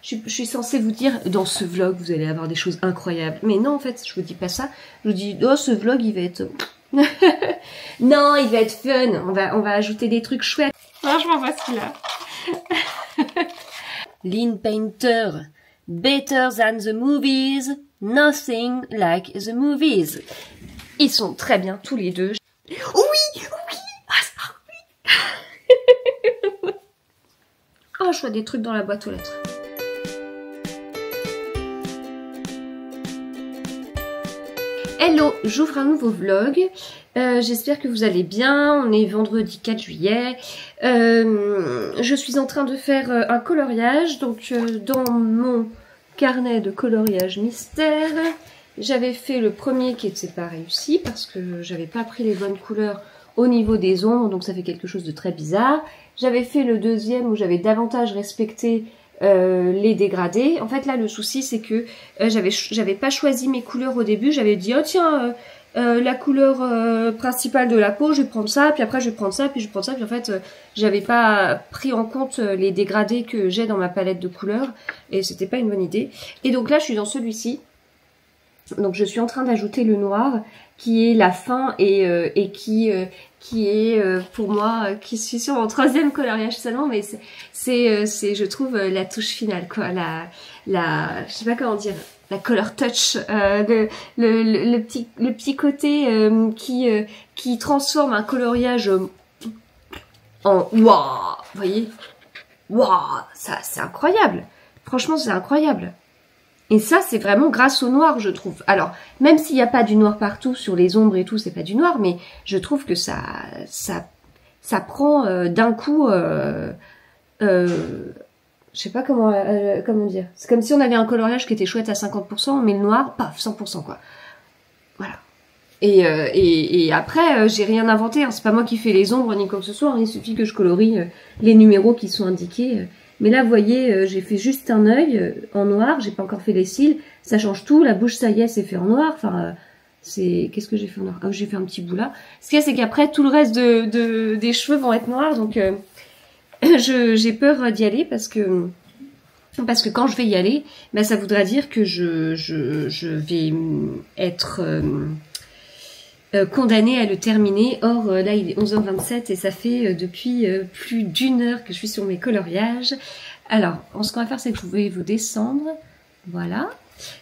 Je suis censée vous dire, dans ce vlog, vous allez avoir des choses incroyables. Mais non, en fait, je vous dis pas ça. Je vous dis, oh, ce vlog, il va être... non, il va être fun. On va ajouter des trucs chouettes. Franchement, voici là. Lean Painter. Better than the movies. Nothing like the movies. Ils sont très bien, tous les deux. Oui, oui. Ah, oui. Oh, je vois des trucs dans la boîte aux lettres. Hello, j'ouvre un nouveau vlog. J'espère que vous allez bien. On est vendredi 4 juillet. Je suis en train de faire un coloriage. Donc dans mon carnet de coloriage mystère, j'avais fait le premier qui n'était pas réussi parce que j'avais pas pris les bonnes couleurs au niveau des ombres. Donc ça fait quelque chose de très bizarre. J'avais fait le deuxième où j'avais davantage respecté les dégradés. En fait là le souci c'est que j'avais pas choisi mes couleurs au début. J'avais dit oh tiens la couleur principale de la peau je vais prendre ça, puis après je vais prendre ça, puis je vais prendre ça, puis en fait j'avais pas pris en compte les dégradés que j'ai dans ma palette de couleurs et c'était pas une bonne idée. Et donc là je suis dans celui-ci. Donc je suis en train d'ajouter le noir qui est la fin et qui est pour moi, qui suis sur mon troisième coloriage seulement, mais c'est je trouve la touche finale quoi, je sais pas comment dire, la color touch, le petit côté qui transforme un coloriage en waouh, vous voyez, waouh, ça c'est incroyable, franchement c'est incroyable. Et ça, c'est vraiment grâce au noir, je trouve. Alors, même s'il n'y a pas du noir partout, sur les ombres et tout, c'est pas du noir, mais je trouve que ça prend d'un coup... je sais pas comment dire. C'est comme si on avait un coloriage qui était chouette à 50%, mais le noir, paf, 100%, quoi. Voilà. Et après, j'ai rien inventé, hein. C'est pas moi qui fais les ombres ni quoi que ce soit, hein. Il suffit que je colorie les numéros qui sont indiqués. Mais là, vous voyez, j'ai fait juste un œil en noir, j'ai pas encore fait les cils, ça change tout, la bouche, ça y est, c'est fait en noir, enfin, qu'est-ce que j'ai fait en noir? Ah, j'ai fait un petit bout là. Ce qu'il y a, c'est qu'après, tout le reste des cheveux vont être noirs, donc j'ai peur d'y aller parce que quand je vais y aller, ben, ça voudra dire que je vais être... condamnée à le terminer. Or là il est 11h27 et ça fait depuis plus d'une heure que je suis sur mes coloriages. Alors ce qu'on va faire c'est que je vais vous descendre, voilà,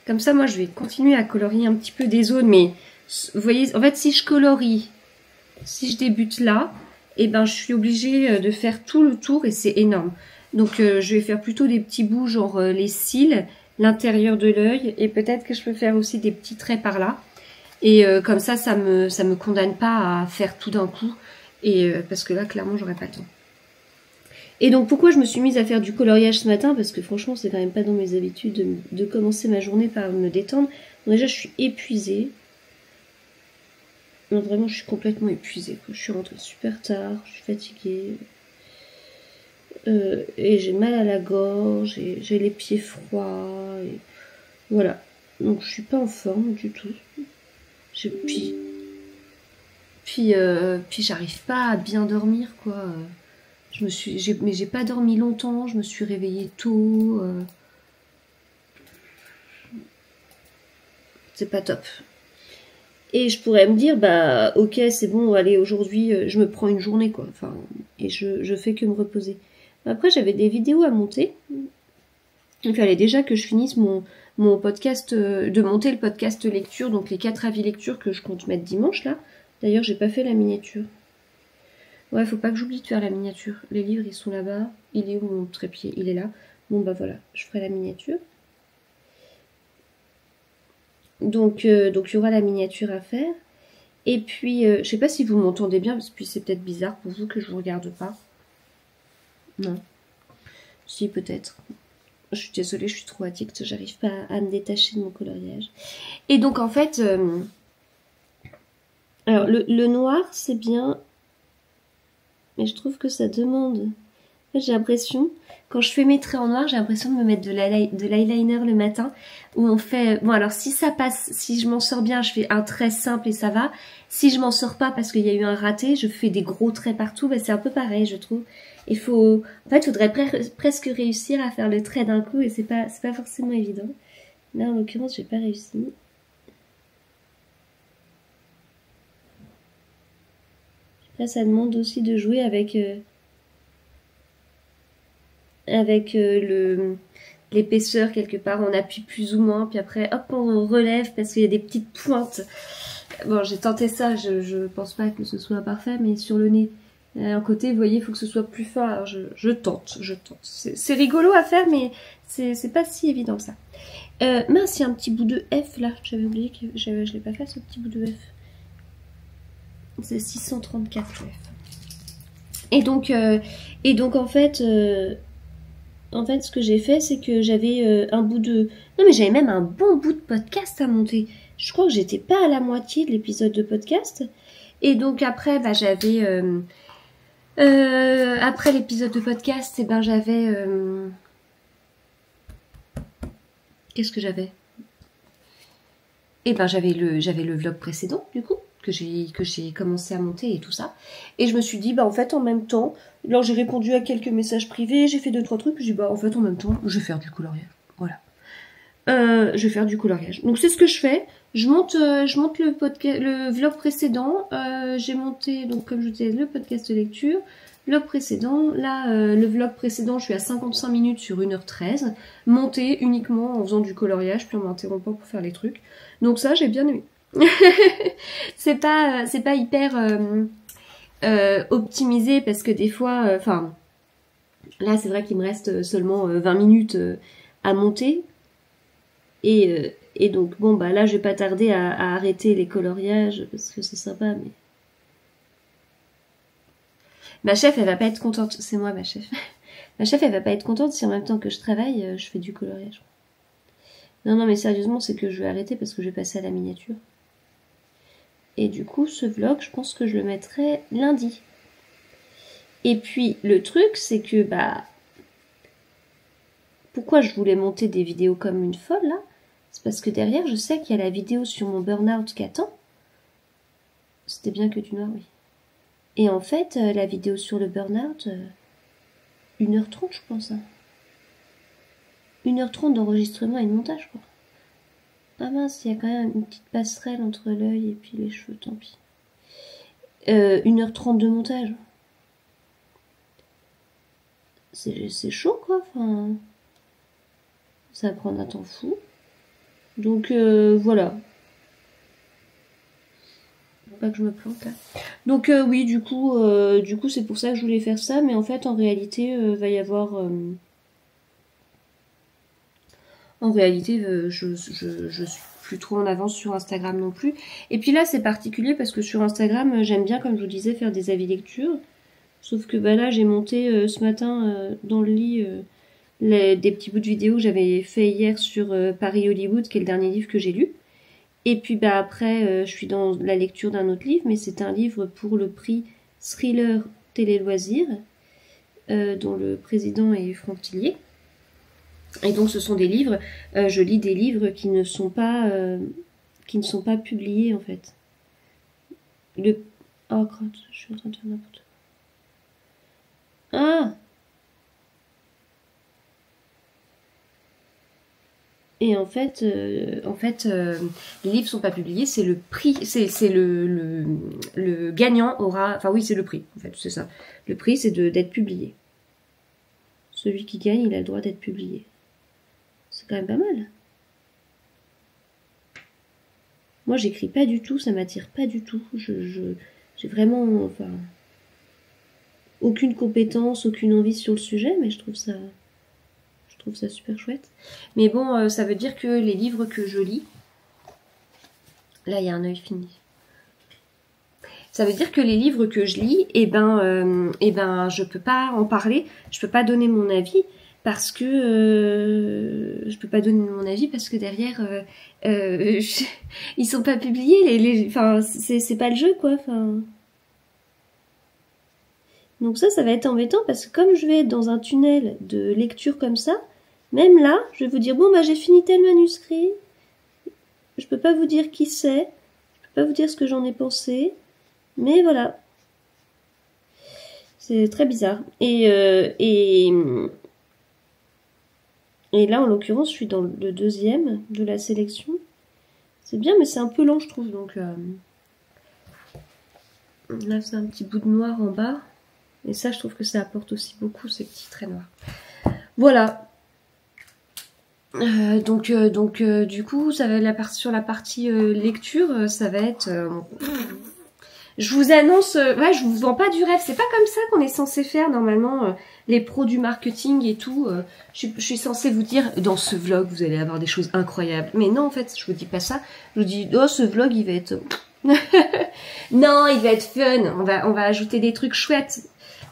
comme ça moi je vais continuer à colorier un petit peu des zones, mais vous voyez en fait si je débute là, et ben je suis obligée de faire tout le tour et c'est énorme. Donc je vais faire plutôt des petits bouts genre les cils, l'intérieur de l'œil, et peut-être que je peux faire aussi des petits traits par là. Et comme ça me condamne pas à faire tout d'un coup. Et parce que là, clairement, j'aurais pas le temps. Et donc, pourquoi je me suis mise à faire du coloriage ce matin? Parce que franchement, c'est quand même pas dans mes habitudes de commencer ma journée par me détendre. Donc, déjà, je suis épuisée. Non, vraiment, je suis complètement épuisée, quoi. Je suis rentrée super tard, je suis fatiguée. Et j'ai mal à la gorge, et j'ai les pieds froids. Et voilà. Donc, je suis pas en forme du tout. Puis j'arrive pas à bien dormir quoi. Mais j'ai pas dormi longtemps, je me suis réveillée tôt. C'est pas top. Et je pourrais me dire bah ok c'est bon, allez aujourd'hui je me prends une journée quoi. Enfin et je fais que me reposer. Après j'avais des vidéos à monter. Il fallait déjà que je finisse mon podcast, de monter le podcast lecture, donc les 4 avis lecture que je compte mettre dimanche là. D'ailleurs j'ai pas fait la miniature. Ouais, faut pas que j'oublie de faire la miniature. Les livres ils sont là-bas. Il est où mon trépied? Il est là. Bon bah voilà, je ferai la miniature. Donc il y aura la miniature à faire. Et puis je sais pas si vous m'entendez bien, parce que c'est peut-être bizarre pour vous que je vous regarde pas. Non. Si peut-être. Je suis désolée, je suis trop addicte, j'arrive pas à me détacher de mon coloriage. Et donc en fait, alors le noir c'est bien, mais je trouve que ça demande fait, j'ai l'impression, quand je fais mes traits en noir, j'ai l'impression de me mettre de l'eyeliner le matin. Où on fait... Bon, alors si ça passe, si je m'en sors bien, je fais un trait simple et ça va. Si je m'en sors pas parce qu'il y a eu un raté, je fais des gros traits partout. Ben, c'est un peu pareil, je trouve. Il faut... En fait, il faudrait presque réussir à faire le trait d'un coup et c'est pas forcément évident. Là, en l'occurrence, j'ai pas réussi. Là, ça demande aussi de jouer avec l'épaisseur quelque part. On appuie plus ou moins, puis après, hop, on relève parce qu'il y a des petites pointes. Bon, j'ai tenté ça, je pense pas que ce soit parfait, mais sur le nez, un côté, vous voyez, il faut que ce soit plus fin. Alors, je tente. C'est rigolo à faire, mais c'est pas si évident que ça. Mince, il y a un petit bout de F là. J'avais oublié que je l'ai pas fait, ce petit bout de F. C'est 634 F. Et donc en fait, ce que j'ai fait, c'est que j'avais un bout de... Non, mais j'avais même un bon bout de podcast à monter. Je crois que j'étais pas à la moitié de l'épisode de podcast. Et donc après, bah, j'avais... après l'épisode de podcast, et ben j'avais... Qu'est-ce que j'avais? Et ben j'avais le vlog précédent, du coup, que j'ai commencé à monter et tout ça. Et je me suis dit, bah en fait, en même temps, alors j'ai répondu à quelques messages privés, j'ai fait 2-3 trucs, puis j'ai dit, bah en fait, en même temps, je vais faire du coloriage. Voilà. Je vais faire du coloriage. Donc c'est ce que je fais. Je monte le vlog précédent. J'ai monté, donc comme je disais, le podcast de lecture. Vlog précédent. Là, le vlog précédent, je suis à 55 minutes sur 1h13. Monté uniquement en faisant du coloriage, puis en m'interrompant pour faire les trucs. Donc ça, j'ai bien aimé. c'est pas hyper optimisé parce que des fois, enfin, là c'est vrai qu'il me reste seulement 20 minutes à monter. Et donc, bon, bah là, je vais pas tarder à arrêter les coloriages parce que c'est sympa, mais... Ma chef, elle va pas être contente. C'est moi, ma chef. Ma chef, elle va pas être contente si en même temps que je travaille, je fais du coloriage. Non, non, mais sérieusement, c'est que je vais arrêter parce que je vais passer à la miniature. Et du coup, ce vlog, je pense que je le mettrai lundi. Et puis, le truc, c'est que, bah... Pourquoi je voulais monter des vidéos comme une folle, là? C'est parce que derrière, je sais qu'il y a la vidéo sur mon burn-out qui attend. C'était bien que du noir, oui. Et en fait, la vidéo sur le burn-out, 1h30, je pense. Hein. 1h30 d'enregistrement et de montage, quoi. Ah mince, il y a quand même une petite passerelle entre l'œil et puis les cheveux, tant pis. 1h30 de montage. C'est chaud, quoi. Enfin, ça va prendre un temps fou. Donc, voilà. Pas que je me plante là. Donc oui, du coup c'est pour ça que je voulais faire ça, mais en fait en réalité va y avoir je suis plus trop en avance sur Instagram non plus. Et puis là c'est particulier parce que sur Instagram j'aime bien, comme je vous disais, faire des avis lecture. Sauf que bah là j'ai monté ce matin dans le lit des petits bouts de vidéos que j'avais fait hier sur Paris Hollywood, qui est le dernier livre que j'ai lu. Et puis bah après, je suis dans la lecture d'un autre livre, mais c'est un livre pour le prix Thriller Télé Loisirs, dont le président est Franck Tillier. Et donc ce sont des livres, je lis des livres qui ne sont pas publiés en fait. Oh crotte, je suis en train de faire n'importe quoi. Ah! Et en fait, les livres sont pas publiés, c'est le prix, c'est le gagnant aura, enfin oui, c'est le prix, en fait, c'est ça. Le prix, c'est d'être publié. Celui qui gagne, il a le droit d'être publié. C'est quand même pas mal. Moi, j'écris pas du tout, ça m'attire pas du tout. J'ai vraiment, enfin, aucune compétence, aucune envie sur le sujet, mais je trouve ça super chouette. Mais bon, ça veut dire que les livres que je lis... Là, il y a un œil fini. Ça veut dire que les livres que je lis, je peux pas en parler, je peux pas donner mon avis, parce que... je peux pas donner mon avis parce que derrière, ils sont pas publiés, enfin, c'est pas le jeu, quoi, enfin... Donc ça va être embêtant parce que comme je vais être dans un tunnel de lecture comme ça, même là, je vais vous dire, bon, bah j'ai fini tel manuscrit, je peux pas vous dire qui c'est, je peux pas vous dire ce que j'en ai pensé, mais voilà. C'est très bizarre. Et là, en l'occurrence, je suis dans le deuxième de la sélection. C'est bien, mais c'est un peu lent, je trouve. Donc là, c'est un petit bout de noir en bas. Et ça, je trouve que ça apporte aussi beaucoup, ces petits traits noirs. Voilà. Du coup, ça va être sur la partie lecture, ça va être... je vous annonce... ouais, je vous vends pas du rêve. C'est pas comme ça qu'on est censé faire, normalement, les pros du marketing et tout. Je suis censée vous dire, dans ce vlog, vous allez avoir des choses incroyables. Mais non, en fait, je vous dis pas ça. Je vous dis, oh, ce vlog, il va être... non, il va être fun. On va ajouter des trucs chouettes.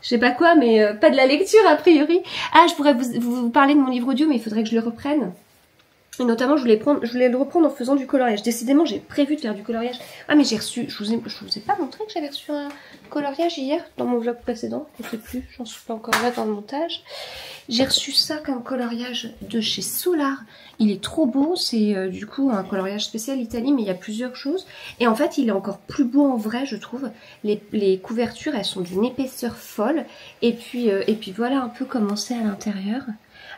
Je sais pas quoi, mais pas de la lecture a priori. Ah, je pourrais vous parler de mon livre audio, mais il faudrait que je le reprenne. Et notamment, je voulais le reprendre en faisant du coloriage. Décidément, j'ai prévu de faire du coloriage. Ah, mais j'ai reçu, je vous ai pas montré que j'avais reçu un coloriage hier dans mon vlog précédent. Je sais plus, j'en suis pas encore là dans le montage. J'ai reçu ça comme coloriage de chez Solar. Il est trop beau, c'est du coup un coloriage spécial Italie, mais il y a plusieurs choses. Et en fait, il est encore plus beau en vrai, je trouve. Les couvertures, elles sont d'une épaisseur folle. Et puis voilà un peu comment c'est à l'intérieur.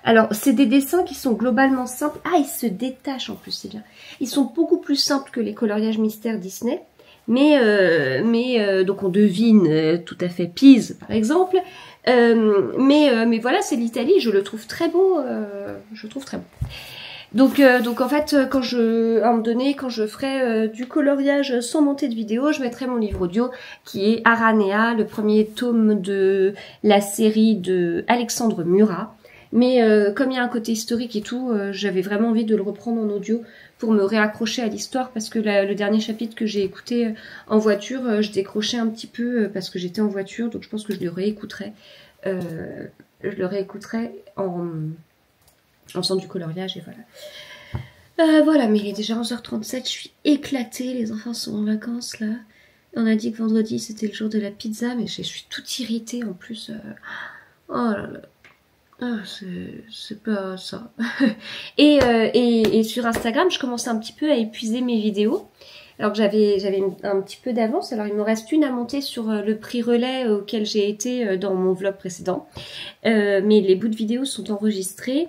Alors, c'est des dessins qui sont globalement simples. Ah, ils se détachent en plus, c'est bien. Ils sont beaucoup plus simples que les coloriages mystères Disney. Mais donc on devine tout à fait Pise, par exemple. Mais voilà, c'est l'Italie, je le trouve très beau. Je le trouve très beau. Donc en fait, à un moment donné, quand je ferai du coloriage sans monter de vidéo, je mettrai mon livre audio qui est Aranea, le premier tome de la série de Alexandre Murat. Mais comme il y a un côté historique et tout, j'avais vraiment envie de le reprendre en audio pour me réaccrocher à l'histoire parce que le dernier chapitre que j'ai écouté en voiture, je décrochais un petit peu parce que j'étais en voiture, donc je pense que je le réécouterai. En faisant du coloriage et voilà. Voilà, mais il est déjà 11h37, je suis éclatée, les enfants sont en vacances là. On a dit que vendredi c'était le jour de la pizza, mais je suis toute irritée en plus. Oh là là. Ah, c'est pas ça. et sur Instagram, je commençais un petit peu à épuiser mes vidéos. Alors que j'avais un petit peu d'avance. Alors il me reste une à monter sur le prix relais auquel j'ai été dans mon vlog précédent. Mais les bouts de vidéos sont enregistrés.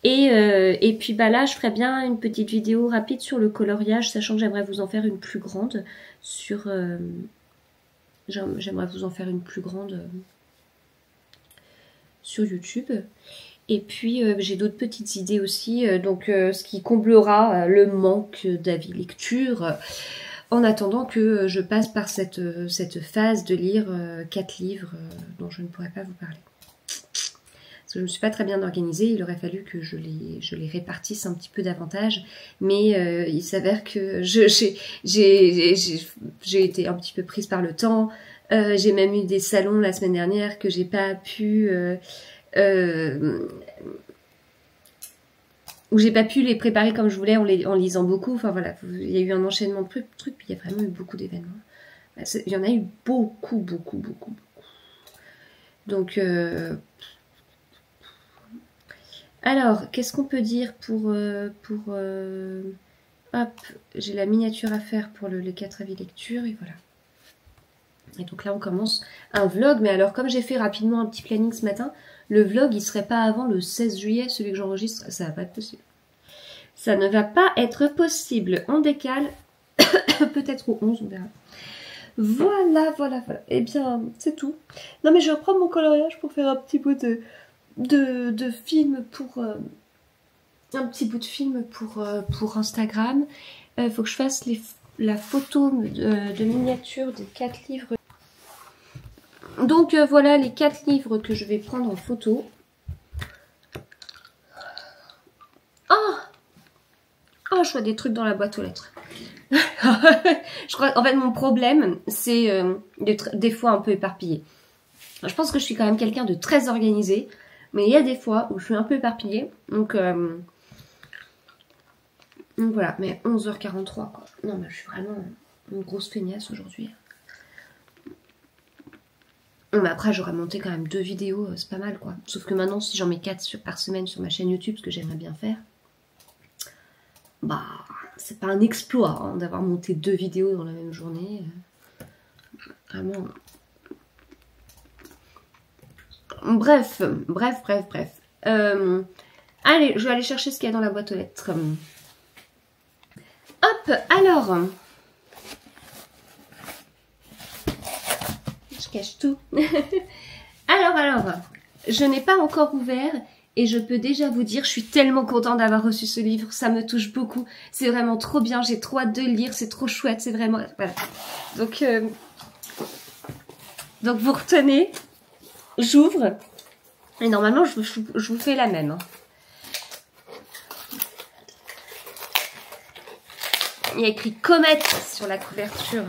Et puis bah là, je ferai bien une petite vidéo rapide sur le coloriage, sachant que j'aimerais vous en faire une plus grande sur... j'aimerais vous en faire une plus grande... sur YouTube. Et puis j'ai d'autres petites idées aussi, ce qui comblera le manque d'avis lecture en attendant que je passe par cette phase de lire 4 livres dont je ne pourrais pas vous parler. Parce que je ne me suis pas très bien organisée, il aurait fallu que je les répartisse un petit peu davantage, mais il s'avère que j'ai été un petit peu prise par le temps. J'ai même eu des salons la semaine dernière que j'ai pas pu où j'ai pas pu les préparer comme je voulais en lisant beaucoup. Enfin voilà, il y a eu un enchaînement de trucs, puis il y a vraiment eu beaucoup d'événements. Il y en a eu beaucoup. Donc alors, qu'est-ce qu'on peut dire pour hop, j'ai la miniature à faire pour les 4 avis lecture et voilà. Et donc là, on commence un vlog. Mais alors, comme j'ai fait rapidement un petit planning ce matin, le vlog, il serait pas avant le 16 juillet, celui que j'enregistre. Ça va pas être possible. Ça ne va pas être possible. On décale. Peut-être au 11, on verra. Voilà. Eh bien, c'est tout. Non, mais je vais reprendre mon coloriage pour faire un petit bout de film pour... un petit bout de film pour Instagram. Il faut que je fasse la photo de miniature des 4 livres. Donc voilà les 4 livres que je vais prendre en photo. Oh, je vois des trucs dans la boîte aux lettres. Je crois, en fait, mon problème, c'est des fois un peu éparpillé. Je pense que je suis quand même quelqu'un de très organisé, mais il y a des fois où je suis un peu éparpillée. Donc voilà, mais 11h43 quoi. Non, mais je suis vraiment une grosse feignasse aujourd'hui. Mais après, j'aurais monté quand même 2 vidéos, c'est pas mal, quoi. Sauf que maintenant, si j'en mets 4 par semaine sur ma chaîne YouTube, ce que j'aimerais bien faire, bah, c'est pas un exploit hein, d'avoir monté 2 vidéos dans la même journée. Vraiment. Bref. Allez, je vais aller chercher ce qu'il y a dans la boîte aux lettres. Hop, alors. Je cache tout. alors. Je n'ai pas encore ouvert et je peux déjà vous dire, je suis tellement contente d'avoir reçu ce livre. Ça me touche beaucoup. C'est vraiment trop bien. J'ai trop hâte de le lire. C'est trop chouette. C'est vraiment... Voilà. Donc vous retenez. J'ouvre. Et normalement, je vous fais la même. Hein. Il y a écrit comète sur la couverture.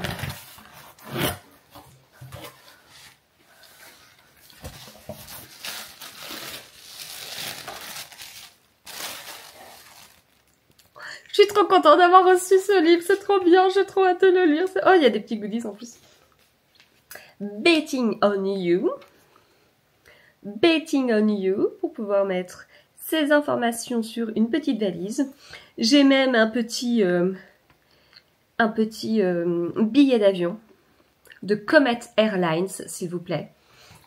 Je suis trop contente d'avoir reçu ce livre, c'est trop bien, j'ai trop hâte de le lire. Oh, il y a des petits goodies en plus. Betting on you. Betting on you, pour pouvoir mettre ces informations sur une petite valise. J'ai même un petit billet d'avion de Comet Airlines, s'il vous plaît.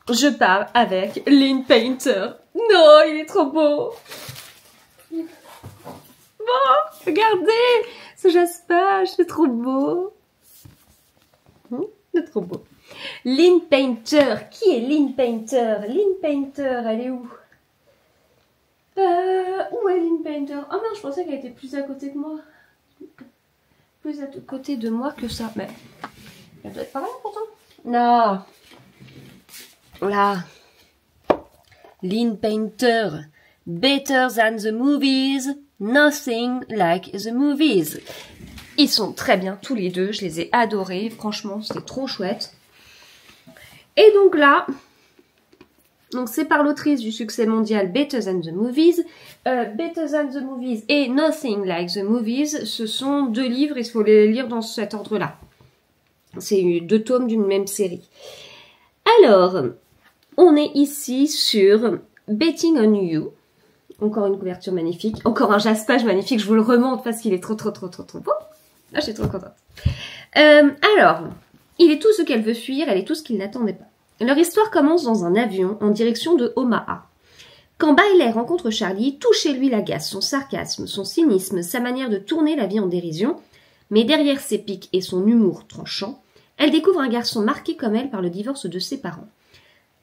Je pars avec Lynn Painter. Non, il est trop beau. Bon, regardez, ce jaspage, c'est trop beau. C'est trop beau. Lynn Painter, qui est Lynn Painter? Lynn Painter, elle est où? Où est Lynn Painter? Oh non, je pensais qu'elle était plus à côté de moi. Plus à côté de moi que ça. Mais elle doit être par là pourtant. Non. Là. Lynn Painter. Better than the movies. Nothing like the movies. Ils sont très bien tous les deux. Je les ai adorés. Franchement, c'était trop chouette. Et donc là, c'est par l'autrice du succès mondial Better Than the Movies. Better Than the Movies et Nothing Like the Movies, ce sont 2 livres, il faut les lire dans cet ordre-là. C'est 2 tomes d'une même série. Alors, on est ici sur Betting on You. Encore une couverture magnifique, encore un jaspage magnifique, je vous le remonte parce qu'il est trop beau. Ah, je suis trop contente. Alors, il est tout ce qu'elle veut fuir, elle est tout ce qu'il n'attendait pas. Leur histoire commence dans un avion en direction de Omaha. Quand Bailey rencontre Charlie, tout chez lui l'agace, son sarcasme, son cynisme, sa manière de tourner la vie en dérision. Mais derrière ses piques et son humour tranchant, elle découvre un garçon marqué comme elle par le divorce de ses parents.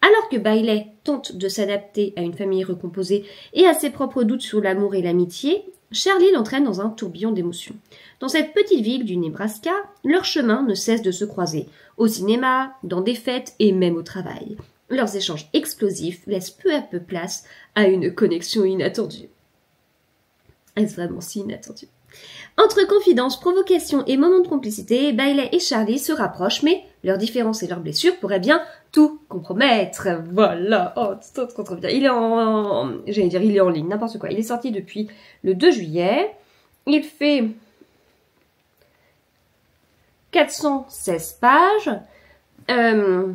Alors que Bailey tente de s'adapter à une famille recomposée et à ses propres doutes sur l'amour et l'amitié, Charlie l'entraîne dans un tourbillon d'émotions. Dans cette petite ville du Nebraska, leurs chemins ne cessent de se croiser, au cinéma, dans des fêtes et même au travail. Leurs échanges explosifs laissent peu à peu place à une connexion inattendue. Est-ce vraiment si inattendu? Entre confidences, provocations et moments de complicité, Bailey et Charlie se rapprochent, mais leurs différences et leurs blessures pourraient bien tout compromettre. Voilà, oh, c'est trop bien. Il est il est en ligne, n'importe quoi. Il est sorti depuis le 2 juillet. Il fait 416 pages. Alors,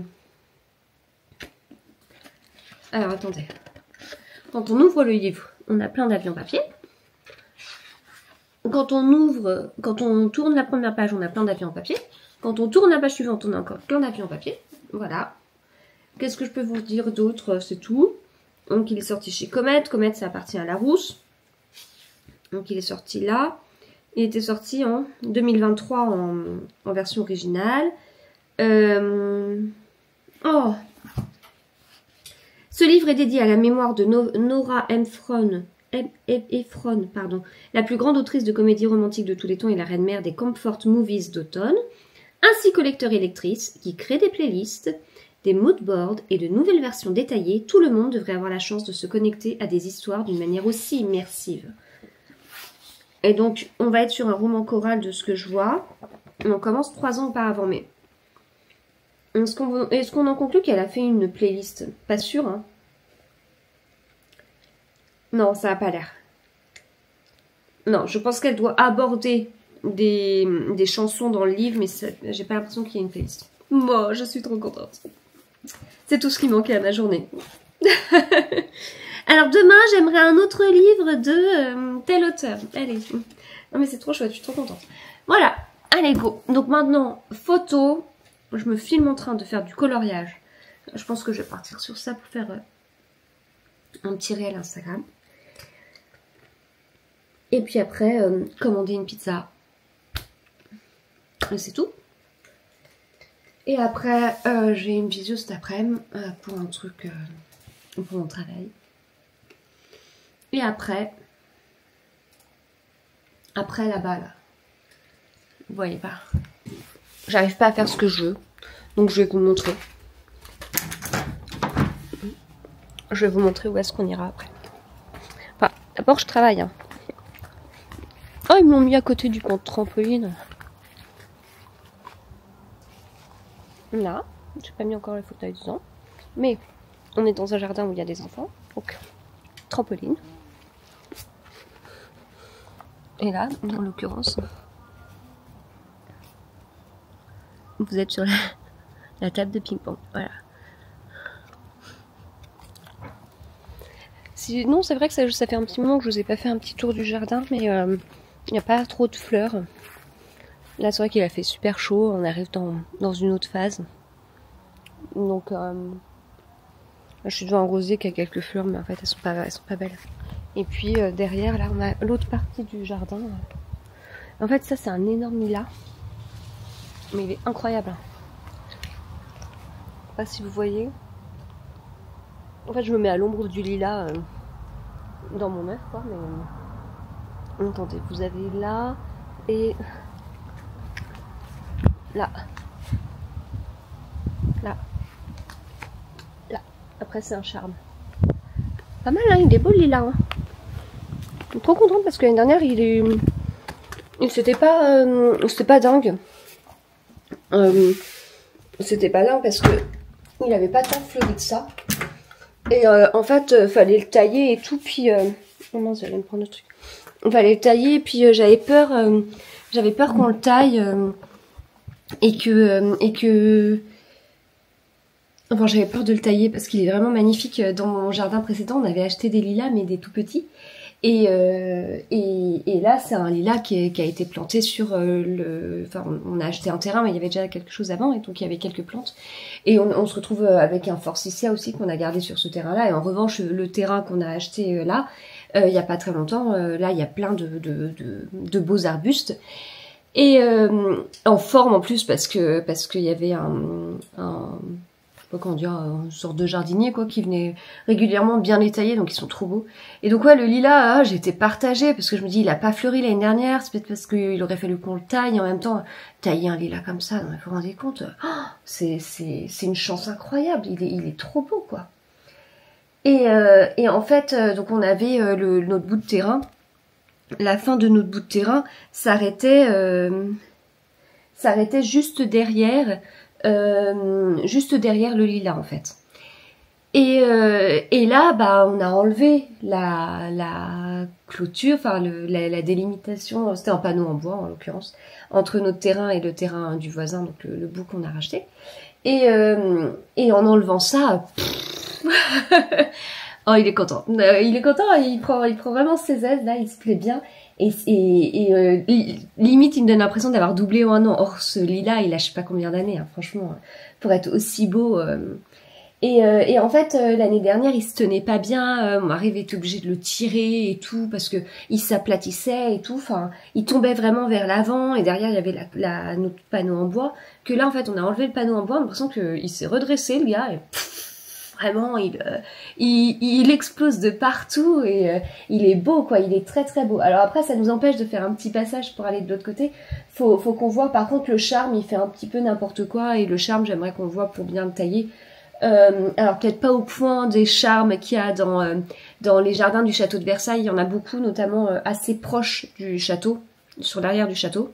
attendez. Quand on ouvre le livre, on a plein d'avions papier. Quand on tourne la première page, on a plein d'avions en papier. Quand on tourne la page suivante, on a encore plein d'avions en papier. Voilà. Qu'est-ce que je peux vous dire d'autre? C'est tout. Donc, il est sorti chez Comet. Comet, ça appartient à Larousse. Donc, il est sorti là. Il était sorti en 2023 en version originale. Oh! Ce livre est dédié à la mémoire de Nora Ephron, la plus grande autrice de comédie romantique de tous les temps et la reine-mère des Comfort Movies d'automne, ainsi qu'aux lecteurs et lectrices qui créent des playlists, des moodboards et de nouvelles versions détaillées. Tout le monde devrait avoir la chance de se connecter à des histoires d'une manière aussi immersive. Et donc, on va être sur un roman choral de ce que je vois. On commence 3 ans auparavant, mais... Est-ce qu'on en conclut qu'elle a fait une playlist? Pas sûr, hein. Non, ça n'a pas l'air. Non, je pense qu'elle doit aborder des chansons dans le livre, mais j'ai pas l'impression qu'il y ait une playlist. Moi, je suis trop contente. C'est tout ce qui manquait à ma journée. Alors demain, j'aimerais un autre livre de tel auteur. Allez. Non mais c'est trop chouette, je suis trop contente. Voilà, allez go. Donc maintenant, photo. Je me filme en train de faire du coloriage. Je pense que je vais partir sur ça pour faire un petit réel Instagram. Et puis après, commander une pizza. Et c'est tout. Et après, j'ai une visio cet après-midi pour un truc, pour mon travail. Et après là-bas, là, vous voyez pas, j'arrive pas à faire ce que je veux, donc je vais vous montrer. Je vais vous montrer où est-ce qu'on ira après. Enfin, d'abord je travaille. Hein. Oh, ils m'ont mis à côté du compte trampoline. Là, j'ai pas mis encore le fauteuil dedans, mais on est dans un jardin où il y a des enfants, donc trampoline. Et là, en l'occurrence, vous êtes sur la table de ping-pong. Voilà. Non, c'est vrai que ça fait un petit moment que je vous ai pas fait un petit tour du jardin, mais il n'y a pas trop de fleurs. Là, c'est vrai qu'il a fait super chaud. On arrive dans une autre phase. Donc, là, je suis devant un rosier qui a quelques fleurs, mais en fait, elles sont pas belles. Et puis derrière, là, on a l'autre partie du jardin. En fait, ça, c'est un énorme lilas. Mais il est incroyable. Je sais pas si vous voyez. En fait, je me mets à l'ombre du lilas dans mon œuf, quoi. Mais attendez, vous avez là et là. Là. Là. Après, c'est un charme. Pas mal, hein, il est beau le lilas. Hein. Je suis trop contente parce que l'année dernière, c'était pas dingue. C'était pas dingue parce que il avait pas tant fleuri que ça. Et en fait, fallait le tailler et tout. Puis, oh mince, j'allais me prendre le truc. Fallait le tailler et puis j'avais peur qu'on le taille et que. Enfin, j'avais peur de le tailler parce qu'il est vraiment magnifique. Dans mon jardin précédent, on avait acheté des lilas, mais des tout petits. Et là, c'est un lilas qui a été planté sur Enfin, on a acheté un terrain, mais il y avait déjà quelque chose avant, et donc il y avait quelques plantes. Et on se retrouve avec un forsythia aussi qu'on a gardé sur ce terrain-là. Et en revanche, le terrain qu'on a acheté là, il y a pas très longtemps, là, il y a plein de beaux arbustes. Et en forme en plus, parce qu'il y avait comment dire, une sorte de jardinier quoi qui venait régulièrement bien les tailler, donc ils sont trop beaux. Et donc ouais, le lilas, j'étais partagée parce que je me dis il a pas fleuri l'année dernière, c'est peut-être parce qu'il aurait fallu qu'on le taille, et en même temps tailler un lilas comme ça, vous vous rendez compte, c'est une chance incroyable, il est trop beau quoi. Et en fait donc on avait notre bout de terrain, la fin de notre bout de terrain s'arrêtait juste derrière le lilas en fait. Et là, bah, on a enlevé la clôture, enfin la délimitation, c'était un panneau en bois en l'occurrence, entre notre terrain et le terrain du voisin, donc le bout qu'on a racheté. Et en enlevant ça, oh il est content, il prend vraiment ses aises là, il se plaît bien. Et limite, il me donne l'impression d'avoir doublé en un an. Or, ce lilas, il a je sais pas combien d'années, hein, franchement, pour être aussi beau. Et en fait, l'année dernière, il se tenait pas bien. Mon mari était obligé de le tirer et tout, parce que il s'aplatissait et tout. Enfin, il tombait vraiment vers l'avant. Et derrière, il y avait notre panneau en bois. Que là, en fait, on a enlevé le panneau en bois. On a l'impression qu'il s'est redressé, le gars. Et vraiment, il explose de partout et il est beau, quoi. Il est très très beau. Alors après, ça nous empêche de faire un petit passage pour aller de l'autre côté. Faut qu'on voit. Par contre, le charme, il fait un petit peu n'importe quoi. Et le charme, j'aimerais qu'on voit pour bien le tailler. Alors peut-être pas au point des charmes qu'il y a dans les jardins du château de Versailles. Il y en a beaucoup, notamment assez proches du château, sur l'arrière du château.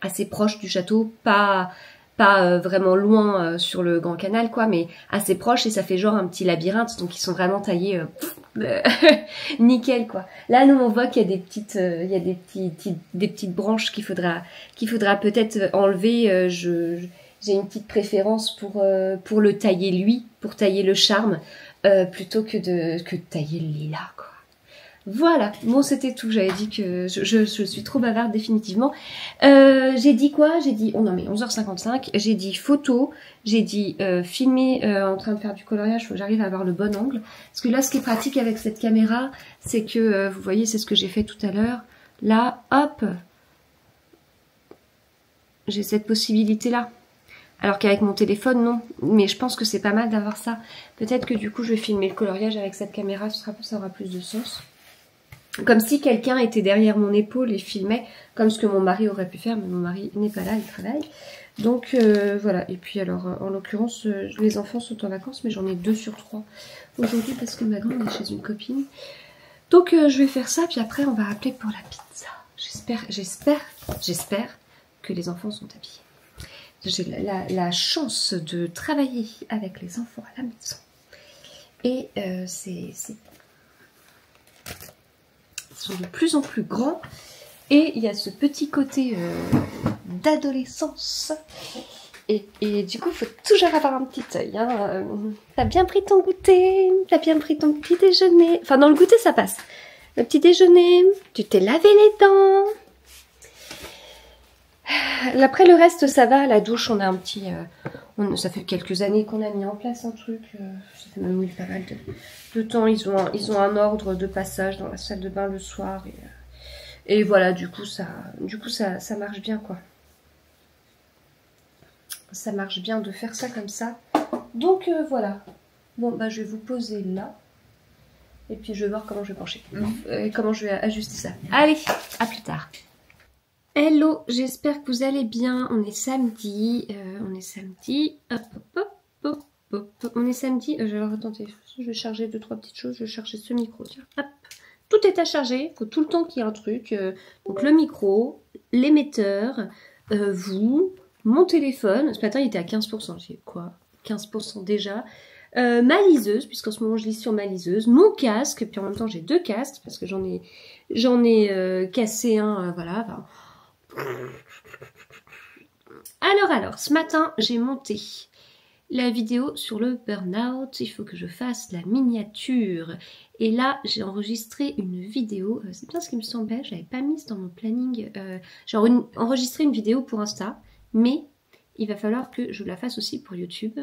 Assez proche du château, pas vraiment loin sur le Grand Canal quoi, mais assez proche, et ça fait genre un petit labyrinthe, donc ils sont vraiment taillés nickel quoi. Là nous on voit qu'il y a des petites branches qu'il faudra peut-être enlever. j'ai une petite préférence pour le tailler lui, pour tailler le charme, plutôt que de tailler le lilas, quoi. Voilà, bon c'était tout, j'avais dit que je suis trop bavarde définitivement. J'ai dit quoi? J'ai dit, oh non mais 11h55, j'ai dit photo, j'ai dit filmer en train de faire du coloriage, faut que j'arrive à avoir le bon angle. Parce que là ce qui est pratique avec cette caméra, c'est que, vous voyez c'est ce que j'ai fait tout à l'heure, là hop, j'ai cette possibilité là. Alors qu'avec mon téléphone non, mais je pense que c'est pas mal d'avoir ça. Peut-être que du coup je vais filmer le coloriage avec cette caméra, ça aura plus de sens. Comme si quelqu'un était derrière mon épaule et filmait, comme ce que mon mari aurait pu faire, mais mon mari n'est pas là, il travaille. Donc voilà, et puis alors en l'occurrence, les enfants sont en vacances, mais j'en ai 2 sur 3 aujourd'hui parce que ma grande est chez une copine. Donc je vais faire ça, puis après on va appeler pour la pizza. J'espère que les enfants sont habillés. J'ai la chance de travailler avec les enfants à la maison. Et ils sont de plus en plus grands. Et il y a ce petit côté d'adolescence. Et du coup, il faut toujours avoir un petit œil. Hein. T'as bien pris ton goûter, t'as bien pris ton petit déjeuner. Enfin, dans le goûter, ça passe. Le petit déjeuner, tu t'es lavé les dents. Après, le reste, ça va. La douche, on a un petit... ça fait quelques années qu'on a mis en place un truc. Ça fait même pas mal de temps. Ils ont un ordre de passage dans la salle de bain le soir. Et voilà, du coup, ça marche bien, quoi. Ça marche bien de faire ça comme ça. Donc, voilà. Bon, bah, je vais vous poser là. Et puis, je vais voir comment je vais pencher. Comment je vais ajuster ça. Allez, à plus tard. Hello, j'espère que vous allez bien. On est samedi. Hop, hop, hop, hop, hop. On est samedi. Alors, attendez, je vais charger 2-3 petites choses. Je vais charger ce micro. Tiens, hop. Tout est à charger. Il faut tout le temps qu'il y ait un truc. Donc, le micro, l'émetteur, vous, mon téléphone. Ce matin, il était à 15%. J'ai quoi 15% déjà. Ma liseuse, puisqu'en ce moment je lis sur ma liseuse, mon casque, puis en même temps j'ai 2 casques parce que j'en ai cassé un, voilà. Alors, ce matin j'ai monté la vidéo sur le burn-out. Il faut que je fasse la miniature. Et là j'ai enregistré une vidéo. C'est bien ce qui me semblait. Je l'avais pas mise dans mon planning. J'ai enregistré une vidéo pour Insta, mais il va falloir que je la fasse aussi pour YouTube.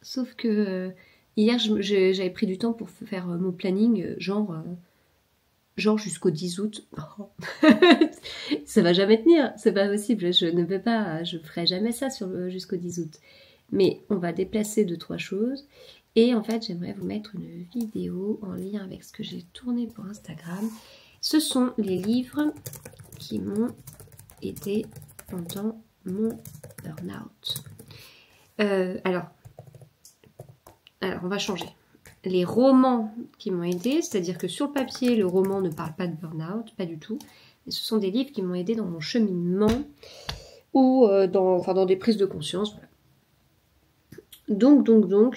Sauf que hier, j'avais pris du temps pour faire mon planning, genre jusqu'au 10 août. Ça va jamais tenir, c'est pas possible, je ne peux pas, je ferai jamais ça jusqu'au 10 août. Mais on va déplacer 2-3 choses. Et en fait, j'aimerais vous mettre une vidéo en lien avec ce que j'ai tourné pour Instagram. Ce sont les livres qui m'ont aidé pendant mon burn-out. Alors, on va changer. Les romans qui m'ont aidé, c'est-à-dire que sur le papier, le roman ne parle pas de burn-out, pas du tout. Mais ce sont des livres qui m'ont aidé dans mon cheminement ou dans des prises de conscience. Voilà. Donc, donc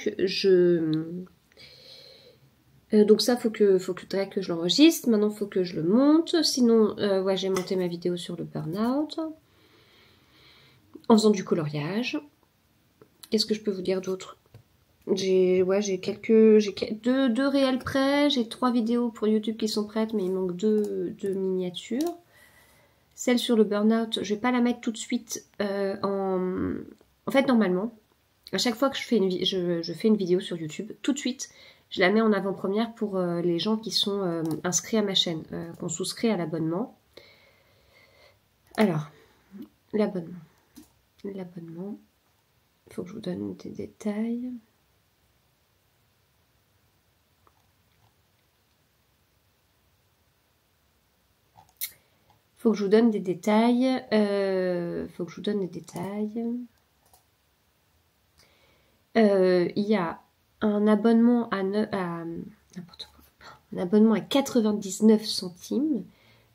ça, faut que je l'enregistre. Maintenant, il faut que je le monte. Sinon, ouais, j'ai monté ma vidéo sur le burn-out en faisant du coloriage. Qu'est-ce que je peux vous dire d'autre? J'ai deux réels prêts, j'ai 3 vidéos pour YouTube qui sont prêtes, mais il manque 2 miniatures. Celle sur le burn-out, je vais pas la mettre tout de suite en fait, normalement, à chaque fois que je fais une vidéo sur YouTube, tout de suite, je la mets en avant-première pour les gens qui sont inscrits à ma chaîne, qu'on souscrit à l'abonnement. Alors, l'abonnement. Il faut que je vous donne des détails. Faut que je vous donne des détails. Il y a un abonnement n'importe quoi. Un abonnement à 99 centimes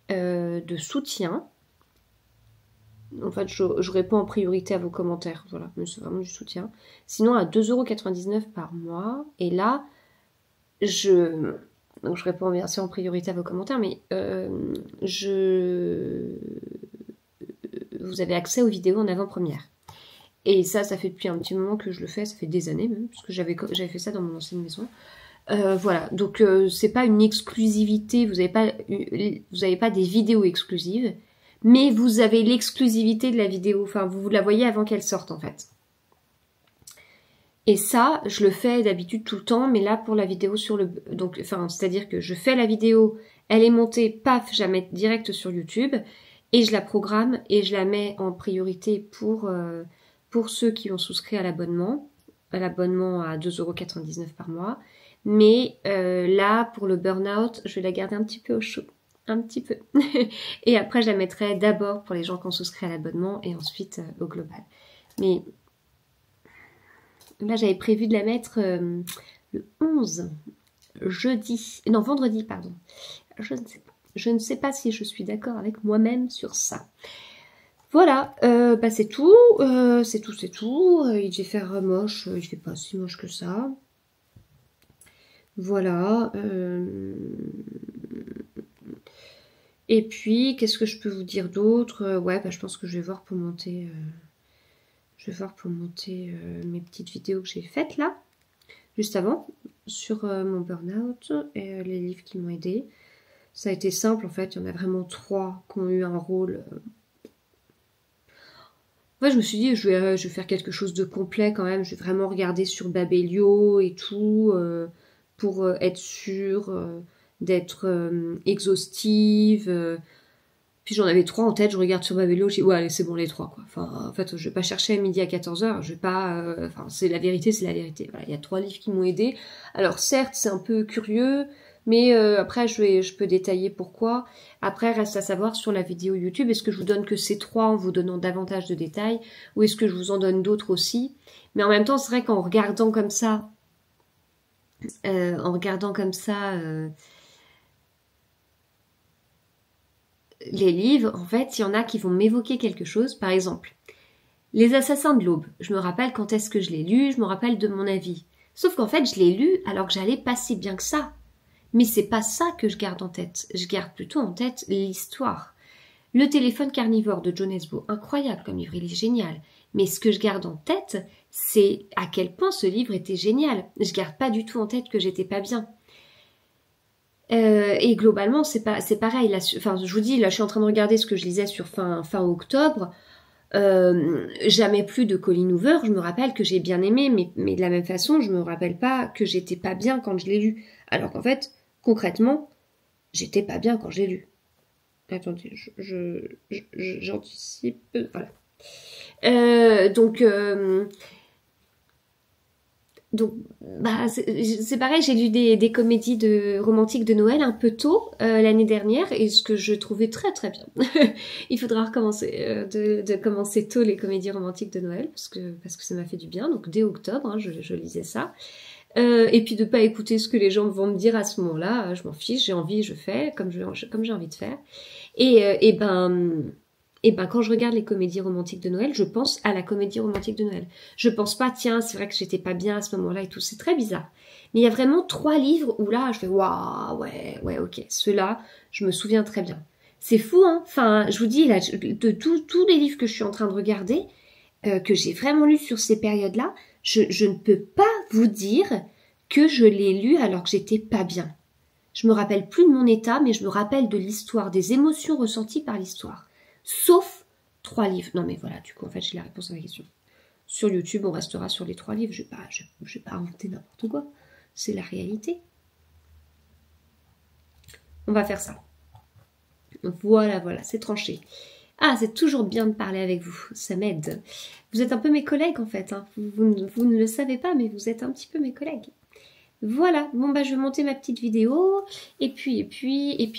de soutien. En fait, je réponds en priorité à vos commentaires. Voilà, mais c'est vraiment du soutien. Sinon, à 2,99 € par mois. Et là, donc je réponds bien sûr en priorité à vos commentaires, mais vous avez accès aux vidéos en avant-première. Et ça fait depuis un petit moment que je le fais, ça fait des années même, parce que j'avais fait ça dans mon ancienne maison. Voilà, donc c'est pas une exclusivité, vous avez pas des vidéos exclusives, mais vous avez l'exclusivité de la vidéo, enfin vous la voyez avant qu'elle sorte en fait. Et ça, je le fais d'habitude tout le temps, mais là pour la vidéo sur le... Donc, enfin, c'est-à-dire que je fais la vidéo, elle est montée, paf, je la mets direct sur YouTube, et je la programme, et je la mets en priorité pour ceux qui ont souscrit à l'abonnement à 2,99 € par mois. Mais là, pour le burn-out, je vais la garder un petit peu au chaud. Un petit peu. Et après, je la mettrai d'abord pour les gens qui ont souscrit à l'abonnement, et ensuite au global. Mais... Là, j'avais prévu de la mettre le 11, vendredi, pardon. Je ne sais pas. Je ne sais pas si je suis d'accord avec moi-même sur ça. Voilà, c'est tout. C'est tout. Il devait faire moche. Il fait pas si moche que ça. Voilà. Et puis, qu'est-ce que je peux vous dire d'autre? Ouais, je pense que je vais voir pour monter... mes petites vidéos que j'ai faites là, juste avant, sur mon burn-out et les livres qui m'ont aidé. Ça a été simple en fait, il y en a vraiment 3 qui ont eu un rôle. Ouais, je me suis dit, je vais faire quelque chose de complet quand même, je vais vraiment regarder sur Babelio et tout, pour être sûre d'être exhaustive. Puis j'en avais 3 en tête, je regarde sur Babelio, je dis ouais allez c'est bon les 3 quoi. Enfin en fait je vais pas chercher à midi à 14h, je vais pas... c'est la vérité, c'est la vérité. Voilà, il y a 3 livres qui m'ont aidé. Alors certes c'est un peu curieux, mais après je peux détailler pourquoi. Après reste à savoir sur la vidéo YouTube, est-ce que je vous donne que ces 3 en vous donnant davantage de détails, ou est-ce que je vous en donne d'autres aussi. Mais en même temps c'est vrai qu'en regardant comme ça, les livres, en fait, il y en a qui vont m'évoquer quelque chose. Par exemple, Les Assassins de l'Aube. Je me rappelle quand est-ce que je l'ai lu, je me rappelle de mon avis. Sauf qu'en fait, je l'ai lu alors que j'allais pas si bien que ça. Mais c'est pas ça que je garde en tête. Je garde plutôt en tête l'histoire. Le téléphone carnivore de John Esbo, incroyable comme livre, il est génial. Mais ce que je garde en tête, c'est à quel point ce livre était génial. Je garde pas du tout en tête que j'étais pas bien. Et globalement, c'est pareil. Là, enfin, je vous dis, là, je suis en train de regarder ce que je lisais sur fin octobre. Jamais plus de Colleen Hoover. Je me rappelle que j'ai bien aimé, mais de la même façon, je me rappelle pas que j'étais pas bien quand je l'ai lu. Alors qu'en fait, concrètement, j'étais pas bien quand j'ai lu. Attendez, j'anticipe. Voilà. Donc, c'est pareil, j'ai lu des comédies romantiques de Noël un peu tôt l'année dernière, et ce que je trouvais très très bien. Il faudra recommencer de commencer tôt les comédies romantiques de Noël, parce que ça m'a fait du bien. Donc dès octobre, hein, je lisais ça. Et puis de pas écouter ce que les gens vont me dire à ce moment-là, je m'en fiche, j'ai envie, je fais comme j'ai envie de faire. Et quand je regarde les comédies romantiques de Noël, je pense à la comédie romantique de Noël. Je pense pas, tiens, c'est vrai que j'étais pas bien à ce moment-là et tout. C'est très bizarre. Mais il y a vraiment 3 livres où là, je fais waouh, ouais, ok. Ceux-là, je me souviens très bien. C'est fou, hein. Enfin, je vous dis, là, de tous les livres que je suis en train de regarder, que j'ai vraiment lus sur ces périodes-là, je ne peux pas vous dire que je l'ai lu alors que j'étais pas bien. Je me rappelle plus de mon état, mais je me rappelle de l'histoire, des émotions ressenties par l'histoire. Sauf 3 livres. Non mais voilà, du coup en fait j'ai la réponse à ma question. Sur YouTube, on restera sur les 3 livres. Je vais pas inventer n'importe quoi. C'est la réalité. On va faire ça. Voilà, c'est tranché. Ah, c'est toujours bien de parler avec vous. Ça m'aide. Vous êtes un peu mes collègues en fait. Hein. Vous ne le savez pas, mais vous êtes un petit peu mes collègues. Voilà. Bon je vais monter ma petite vidéo. Et puis.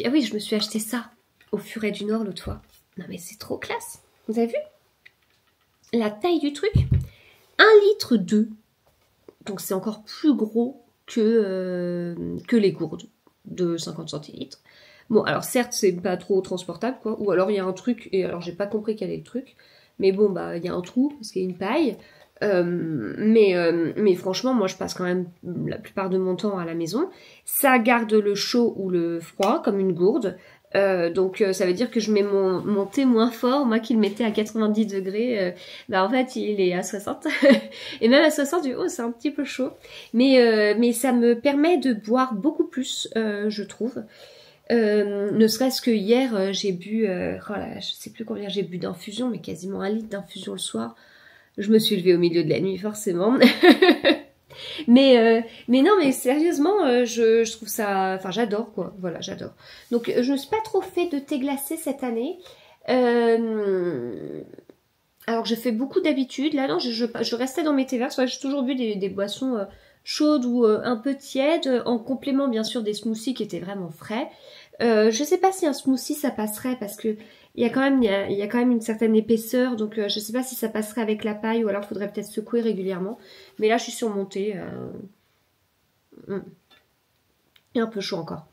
Ah oui, je me suis acheté ça au Furet du Nord l'autre fois. Non mais c'est trop classe. Vous avez vu la taille du truc? 1,2 litre. Donc c'est encore plus gros que les gourdes de 50 centilitres. Bon, alors certes, c'est pas trop transportable, quoi. Ou alors il y a un truc, et alors j'ai pas compris quel est le truc. Mais bon, il y a un trou, parce qu'il y a une paille. Mais franchement, moi je passe quand même la plupart de mon temps à la maison. Ça garde le chaud ou le froid, comme une gourde. Donc ça veut dire que je mets mon thé moins fort, moi qui le mettais à 90 degrés, bah en fait il est à 60. Et même à 60, du c'est un petit peu chaud. Mais ça me permet de boire beaucoup plus, je trouve. Ne serait-ce que hier, j'ai bu, oh là, je sais plus combien j'ai bu d'infusion, mais quasiment 1 litre d'infusion le soir. Je me suis levée au milieu de la nuit, forcément. mais non, mais sérieusement, je trouve ça... Enfin, j'adore, quoi. Voilà, j'adore. Donc, je ne suis pas trop fait de thé glacé cette année. Alors, je fais beaucoup d'habitude. Là, non, je restais dans mes thés verts. J'ai toujours bu des boissons chaudes ou un peu tièdes, en complément, bien sûr, des smoothies qui étaient vraiment frais. Je sais pas si un smoothie, ça passerait, parce que il y a quand même une certaine épaisseur, donc je sais pas si ça passerait avec la paille, ou alors il faudrait peut-être secouer régulièrement. Mais là, je suis sur mon thé. Il est un peu chaud encore.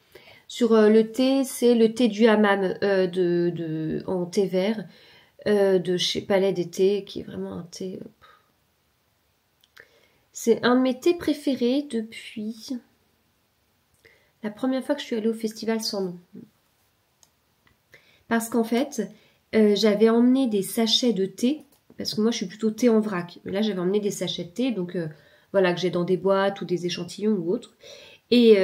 Sur le thé, c'est le thé du hammam en thé vert de chez Palais des Thés, qui est vraiment un thé... C'est un de mes thés préférés depuis la première fois que je suis allée au festival sans nom. Parce qu'en fait, j'avais emmené des sachets de thé, parce que moi je suis plutôt thé en vrac. Mais là j'avais emmené des sachets de thé, donc voilà, que j'ai dans des boîtes ou des échantillons ou autres. Et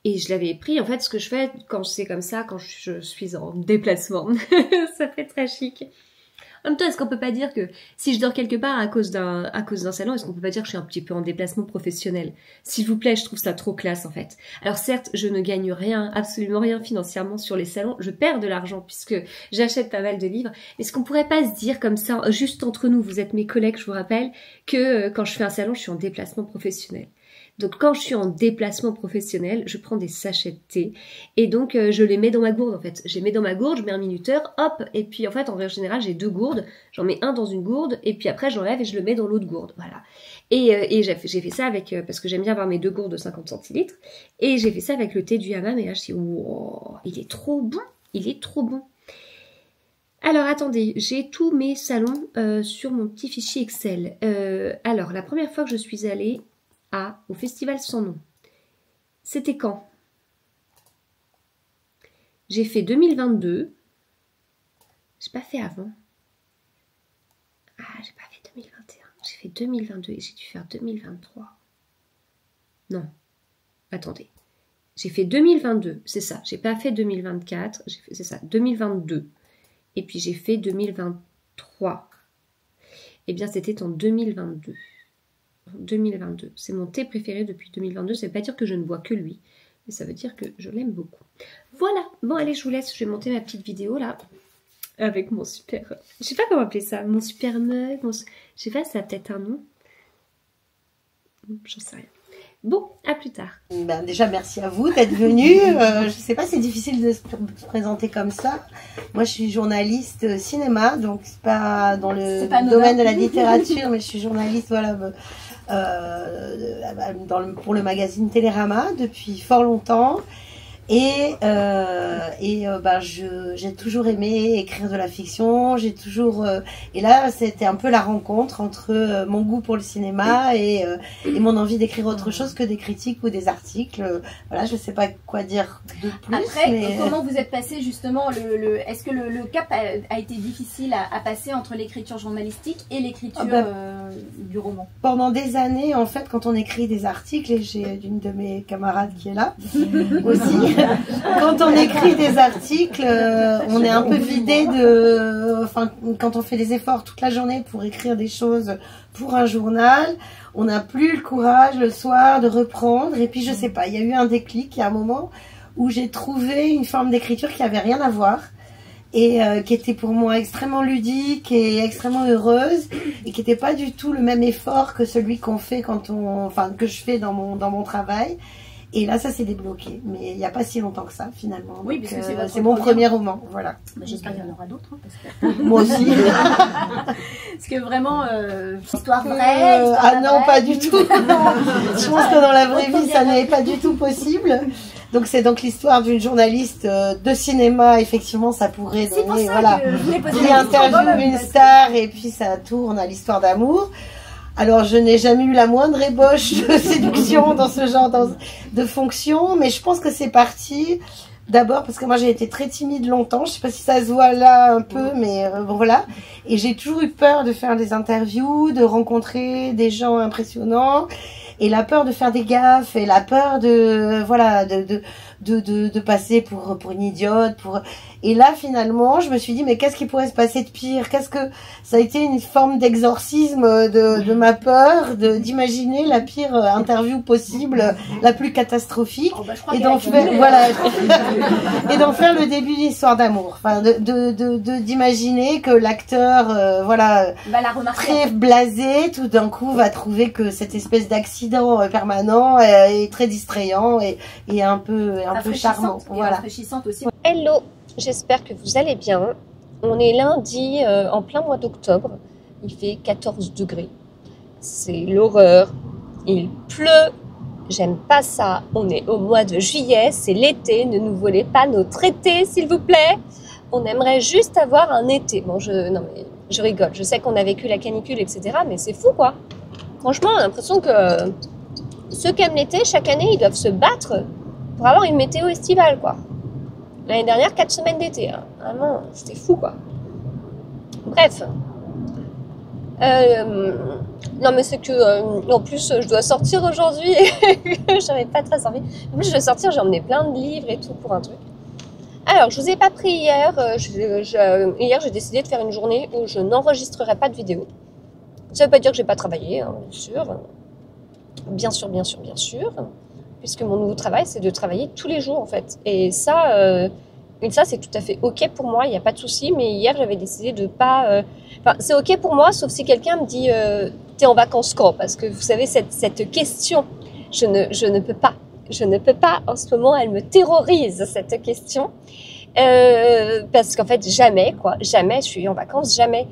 je l'avais pris, en fait, ce que je fais quand c'est comme ça, quand je suis en déplacement, ça fait très chic. En même temps, est-ce qu'on peut pas dire que si je dors quelque part à cause d'un salon, est-ce qu'on peut pas dire que je suis un petit peu en déplacement professionnel? S'il vous plaît, je trouve ça trop classe en fait. Alors certes, je ne gagne rien, absolument rien financièrement sur les salons, je perds de l'argent puisque j'achète pas mal de livres, mais est-ce qu'on pourrait pas se dire comme ça, juste entre nous, vous êtes mes collègues, je vous rappelle, que quand je fais un salon, je suis en déplacement professionnel. Donc quand je suis en déplacement professionnel, je prends des sachets de thé et donc je les mets dans ma gourde en fait. Je les mets dans ma gourde, je mets un minuteur, hop, et puis en fait en règle générale j'ai 2 gourdes, j'en mets un dans une gourde et puis après j'enlève et je le mets dans l'autre gourde, voilà. Et j'ai fait ça avec, parce que j'aime bien avoir mes 2 gourdes de 50 centilitres, et j'ai fait ça avec le thé du hammam et là je dis wow, il est trop bon, il est trop bon. Alors attendez, j'ai tous mes salons sur mon petit fichier Excel. Alors la première fois que je suis allée au festival sans nom. C'était quand? J'ai fait 2022. J'ai pas fait avant. Ah, j'ai pas fait 2021. J'ai fait 2022 et j'ai dû faire 2023. Non. Attendez. J'ai fait 2022, c'est ça. J'ai pas fait 2024. C'est ça, 2022. Et puis j'ai fait 2023. Eh bien, c'était en 2022. 2022. C'est mon thé préféré depuis 2022. Ça veut pas dire que je ne bois que lui, mais ça veut dire que je l'aime beaucoup. Voilà. Bon, allez, je vous laisse. Je vais monter ma petite vidéo là avec mon super... Je sais pas comment appeler ça. Mon super mug. Je sais pas, ça a peut-être un nom. J'en sais rien. Bon, à plus tard. Ben déjà, merci à vous d'être venu. Je sais pas, c'est difficile de se présenter comme ça. Moi, je suis journaliste cinéma, donc c'est pas dans le domaine de la littérature, mais je suis journaliste, voilà, pour le magazine Télérama depuis fort longtemps. Et j'ai toujours aimé écrire de la fiction, j'ai toujours et là c'était un peu la rencontre entre mon goût pour le cinéma et mon envie d'écrire autre chose que des critiques ou des articles. Voilà, je sais pas quoi dire de plus. Après, mais... comment vous êtes passé justement est-ce que le cap a été difficile à passer entre l'écriture journalistique et l'écriture du roman? Pendant des années, en fait, quand on écrit des articles, et j'ai une de mes camarades qui est là aussi. Quand on écrit des articles, on est un peu vidé de... Enfin, quand on fait des efforts toute la journée pour écrire des choses pour un journal, on n'a plus le courage le soir de reprendre. Et puis, je sais pas, il y a eu un déclic, il y a un moment où j'ai trouvé une forme d'écriture qui avait rien à voir et qui était pour moi extrêmement ludique et extrêmement heureuse et qui n'était pas du tout le même effort que celui qu'on fait que je fais dans mon travail. Et là, ça s'est débloqué, mais il n'y a pas si longtemps que ça, finalement. Oui, parce que c'est mon premier roman, voilà. J'espère qu'il y en aura d'autres. Moi aussi. Parce que vraiment, histoire vraie. Ah non, pas du tout. Je pense que dans la vraie vie, ça n'est pas du tout possible. Donc c'est donc l'histoire d'une journaliste de cinéma. Effectivement, ça pourrait donner, voilà, qui interviewe une star et puis ça tourne à l'histoire d'amour. Alors, je n'ai jamais eu la moindre ébauche de séduction dans ce genre de fonction, mais je pense que c'est parti D'abord parce que moi j'ai été très timide longtemps, je sais pas si ça se voit là un peu, mais bon voilà. Et j'ai toujours eu peur de faire des interviews, de rencontrer des gens impressionnants, et la peur de faire des gaffes, et la peur de voilà de passer pour une idiote, et là finalement je me suis dit mais qu'est-ce qui pourrait se passer de pire, qu'est-ce que ça a été une forme d'exorcisme de ma peur d'imaginer la pire interview possible, la plus catastrophique, et d'en faire voilà et d'en faire le début d'une histoire d'amour, enfin d'imaginer que l'acteur voilà très blasé tout d'un coup va trouver que cette espèce d'accident permanent est très distrayant et un peu charmant, voilà. Aussi. Hello, j'espère que vous allez bien. On est lundi en plein mois d'octobre. Il fait 14 degrés. C'est l'horreur. Il pleut. J'aime pas ça. On est au mois de juillet. C'est l'été. Ne nous volez pas notre été, s'il vous plaît. On aimerait juste avoir un été. Bon, non, mais je rigole. Je sais qu'on a vécu la canicule, etc. Mais c'est fou, quoi. Franchement, on a l'impression que ceux qui aiment l'été, chaque année, ils doivent se battre pour avoir une météo estivale, quoi. L'année dernière, 4 semaines d'été. Hein. Vraiment, c'était fou, quoi. Bref. Non, mais c'est que... en plus, je dois sortir aujourd'hui. J'avais pas très envie. En plus, je dois sortir, j'ai emmené plein de livres et tout pour un truc. Alors, je vous ai pas pris hier. Hier, j'ai décidé de faire une journée où je n'enregistrerai pas de vidéo. Ça veut pas dire que j'ai pas travaillé, hein, bien sûr. Bien sûr, bien sûr, bien sûr. Puisque mon nouveau travail, c'est de travailler tous les jours, en fait. Et ça c'est tout à fait OK pour moi, il n'y a pas de souci. Mais hier, j'avais décidé de pas... Enfin, c'est OK pour moi, sauf si quelqu'un me dit « T'es en vacances quand ?» Parce que vous savez, cette question, je ne peux pas. Je ne peux pas, en ce moment, elle me terrorise, cette question. Parce qu'en fait, jamais je suis en vacances, jamais.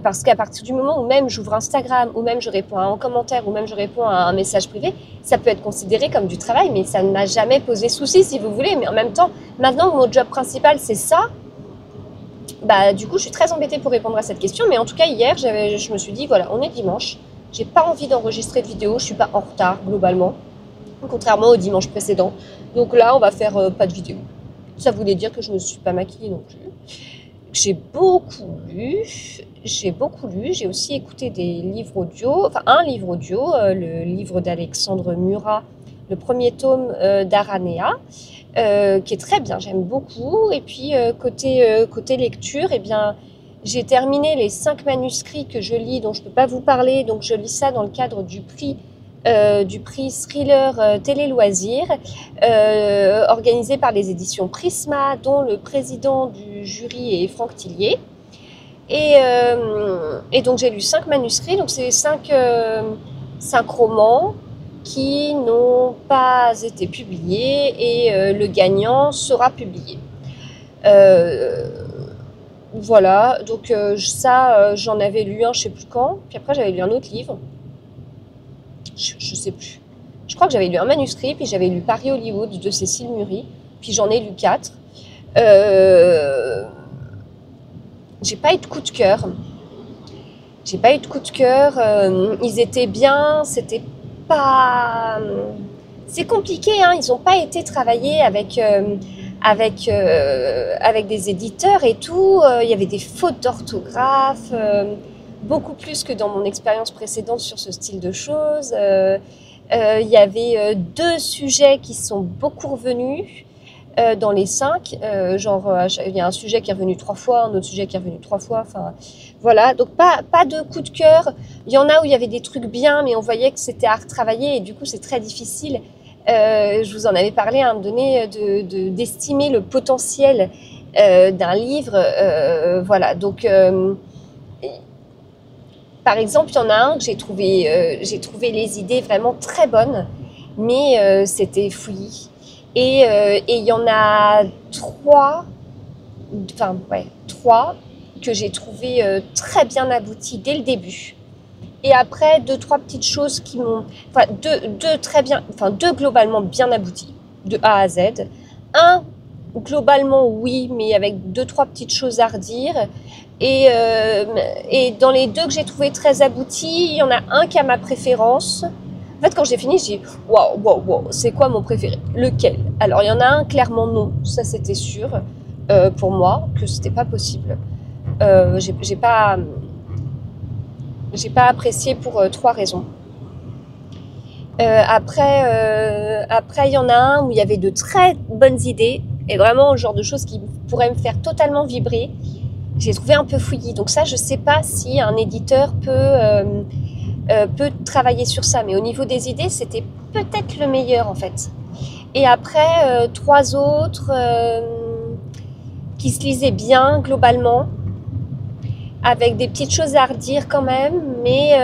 Parce qu'à partir du moment où même j'ouvre Instagram, ou même je réponds à un commentaire, ou même je réponds à un message privé, ça peut être considéré comme du travail, mais ça ne m'a jamais posé souci, si vous voulez. Mais en même temps, maintenant que mon job principal, c'est ça, bah du coup, je suis très embêtée pour répondre à cette question. Mais en tout cas, hier, je me suis dit, voilà, on est dimanche, j'ai pas envie d'enregistrer de vidéo, je suis pas en retard, globalement, contrairement au dimanche précédent. Donc là, on va faire pas de vidéo. Ça voulait dire que je ne me suis pas maquillée non plus. J'ai beaucoup lu, j'ai aussi écouté des livres audio, enfin un livre audio, le livre d'Alexandre Murat, le premier tome d'Aranea, qui est très bien, j'aime beaucoup. Et puis côté lecture, eh bien, j'ai terminé les 5 manuscrits que je lis, dont je ne peux pas vous parler, donc je lis ça dans le cadre du prix thriller télé-loisirs organisé par les éditions Prisma, dont le président du jury est Franck Tillier. Et donc j'ai lu 5 manuscrits, donc c'est 5 romans qui n'ont pas été publiés, et le gagnant sera publié. Voilà, donc ça j'en avais lu un je sais plus quand, puis après j'avais lu un autre livre. Je sais plus. Je crois que j'avais lu un manuscrit, puis j'avais lu Paris-Hollywood de Cécile Murray, puis j'en ai lu 4. J'ai pas eu de coup de cœur. Ils étaient bien, c'était pas... C'est compliqué, hein. Ils n'ont pas été travaillés avec des éditeurs et tout. Il y avait des fautes d'orthographe... beaucoup plus que dans mon expérience précédente sur ce style de choses. Il y avait 2 sujets qui sont beaucoup revenus dans les 5. Il y a un sujet qui est revenu 3 fois, un autre sujet qui est revenu 3 fois. Enfin, voilà, donc pas de coup de cœur. Il y en a où il y avait des trucs bien, mais on voyait que c'était à retravailler, et du coup, c'est très difficile. Je vous en avais parlé à un moment donné d'estimer le potentiel d'un livre. Voilà, donc... Par exemple, il y en a un que j'ai trouvé les idées vraiment très bonnes, mais c'était fouillis. Et il y en a 3 que j'ai trouvé très bien aboutis dès le début. Et après, 2-3 petites choses qui m'ont... Enfin, deux globalement bien aboutis, de A à Z. Un, globalement, oui, mais avec 2-3 petites choses à redire. Et dans les 2 que j'ai trouvé très aboutis, il y en a un qui a ma préférence. fait, quand j'ai fini, j'ai dit waouh, waouh, waouh, c'est quoi mon préféré? Lequel? Alors, il y en a un, clairement non, ça c'était sûr pour moi que c'était pas possible. J'ai pas apprécié pour 3 raisons. Après, il y en a un où il y avait de très bonnes idées et vraiment le genre de choses qui pourraient me faire totalement vibrer. J'ai trouvé un peu fouillis. Donc ça, je sais pas si un éditeur peut travailler sur ça. Mais au niveau des idées, c'était peut-être le meilleur en fait. Et après, 3 autres qui se lisaient bien globalement, avec des petites choses à redire quand même, mais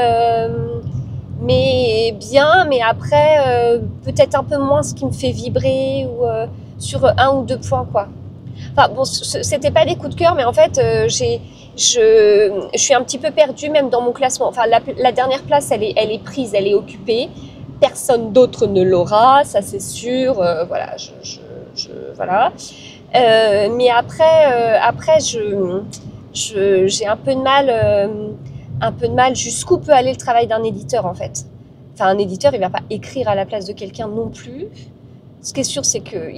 bien, mais après peut-être un peu moins ce qui me fait vibrer ou sur 1 ou 2 points quoi. Enfin bon, c'était pas des coups de cœur, mais en fait je suis un petit peu perdue même dans mon classement. Enfin la dernière place elle est prise, elle est occupée, personne d'autre ne l'aura, ça c'est sûr. Voilà, voilà. Mais après j'ai un peu de mal jusqu'où peut aller le travail d'un éditeur en fait. Enfin, un éditeur, il va pas écrire à la place de quelqu'un non plus. Ce qui est sûr, c'est que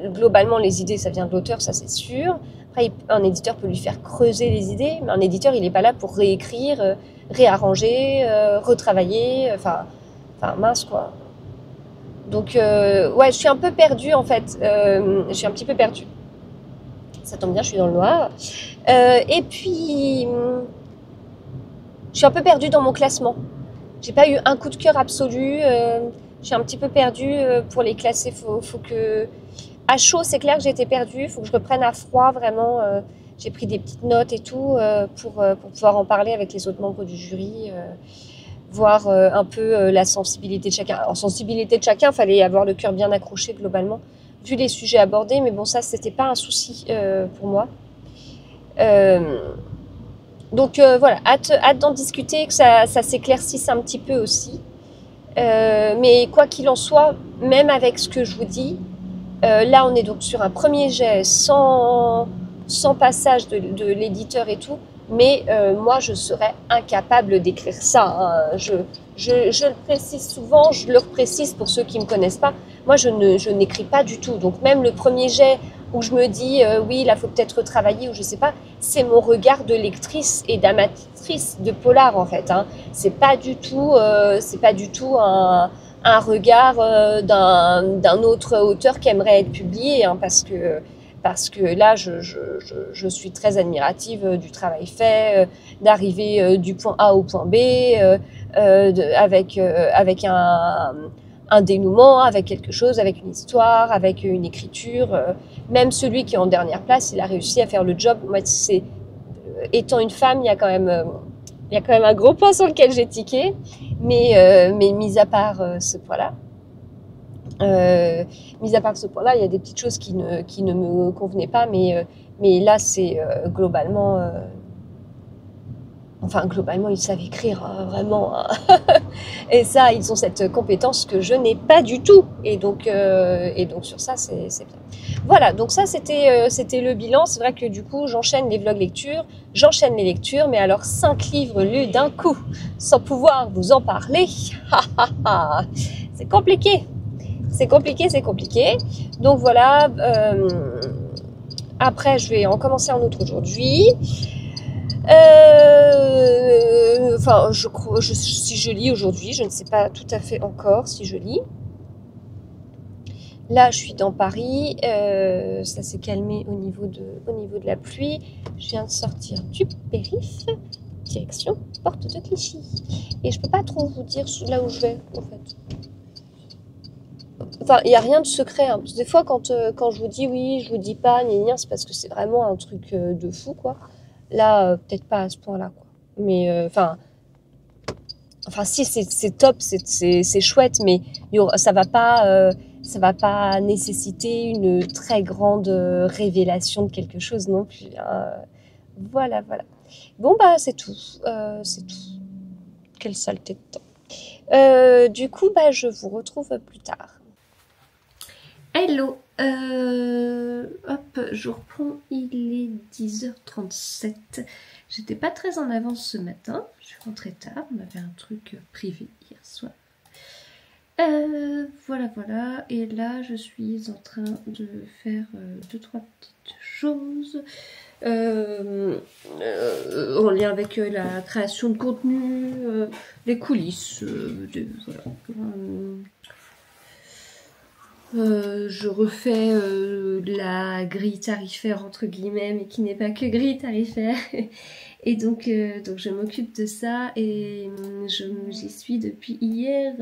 globalement, les idées, ça vient de l'auteur, ça c'est sûr. Après, un éditeur peut lui faire creuser les idées, mais un éditeur, il n'est pas là pour réécrire, réarranger, retravailler, enfin mince quoi. Donc, ouais, je suis un peu perdue en fait. Je suis un petit peu perdue. Ça tombe bien, je suis dans le noir. Et puis, je suis un peu perdue dans mon classement. J'ai pas eu un coup de cœur absolu. Je suis un petit peu perdue pour les classer. Faut que... À chaud, c'est clair que j'ai été perdue. Faut que je reprenne à froid, vraiment. J'ai pris des petites notes et tout pour pouvoir en parler avec les autres membres du jury. Voir un peu la sensibilité de chacun. En sensibilité de chacun, il fallait avoir le cœur bien accroché globalement, vu les sujets abordés. Mais bon, ça, c'était pas un souci pour moi. Donc voilà, hâte d'en discuter, que ça s'éclaircisse un petit peu aussi. Mais quoi qu'il en soit, même avec ce que je vous dis, là on est donc sur un premier jet sans passage de l'éditeur et tout, mais moi je serais incapable d'écrire ça. Hein. Je le précise souvent, je le reprécise pour ceux qui ne me connaissent pas, moi je n'écris pas du tout. Donc même le premier jet où je me dis oui, là faut peut-être retravailler ou je sais pas, c'est mon regard de lectrice et d'amatrice de polar en fait. Hein. C'est pas du tout un regard d'un autre auteur qui aimerait être publié, hein, parce que là je suis très admirative du travail fait, d'arriver du point A au point B, avec un dénouement, avec quelque chose, avec une histoire, avec une écriture. Même celui qui est en dernière place, il a réussi à faire le job. Moi, étant une femme, il y a quand même un gros point sur lequel j'ai tiqué. Mais mis à part ce point-là, il y a des petites choses qui ne me convenaient pas. Mais là, c'est globalement... globalement, ils savent écrire, hein, vraiment. Hein. Et ça, ils ont cette compétence que je n'ai pas du tout. Et donc sur ça, c'est bien. Voilà, donc ça, c'était le bilan. C'est vrai que du coup, j'enchaîne les vlogs lectures, j'enchaîne les lectures, mais alors 5 livres lus d'un coup, sans pouvoir vous en parler, c'est compliqué. C'est compliqué. Donc voilà, après, je vais en commencer un autre aujourd'hui. Je crois, si je lis aujourd'hui, je ne sais pas tout à fait encore si je lis. Là, je suis dans Paris, ça s'est calmé au niveau de la pluie. Je viens de sortir du périph', direction porte de Clichy. Et je peux pas trop vous dire là où je vais, en fait. Enfin, il n'y a rien de secret. Hein. Des fois, quand je vous dis oui, je vous dis pas, c'est parce que c'est vraiment un truc de fou, quoi. Là, peut-être pas à ce point-là, quoi. Mais si c'est top, c'est chouette, mais ça va pas nécessiter une très grande révélation de quelque chose non plus. Hein. Voilà. Bon bah c'est tout. Quelle saleté de temps. Du coup bah je vous retrouve plus tard. Hello. Hop, je reprends, il est 10h37. J'étais pas très en avance ce matin, je suis rentrée tard, on avait un truc privé hier soir. Voilà, voilà. Et là, je suis en train de faire 2-3 petites choses en lien avec la création de contenu, les coulisses, voilà. Je refais la grille tarifaire entre guillemets, mais qui n'est pas que grille tarifaire. Et donc je m'occupe de ça et j'y suis depuis hier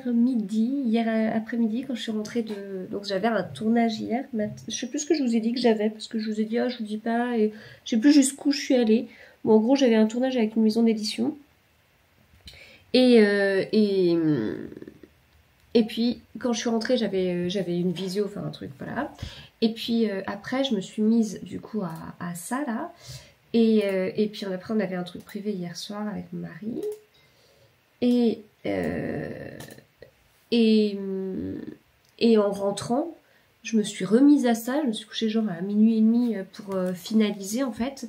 midi, hier après-midi quand je suis rentrée de... Donc j'avais un tournage hier, je sais plus ce que je vous ai dit que j'avais, parce que je vous ai dit, je vous dis pas, et je sais plus jusqu'où je suis allée. Bon, en gros, j'avais un tournage avec une maison d'édition. Et puis, quand je suis rentrée, j'avais une visio, enfin un truc, voilà. Et puis après, je me suis mise du coup à ça, là. Et puis après, on avait un truc privé hier soir avec mon mari. Et en rentrant, je me suis remise à ça. Je me suis couchée genre à minuit et demi pour finaliser, en fait.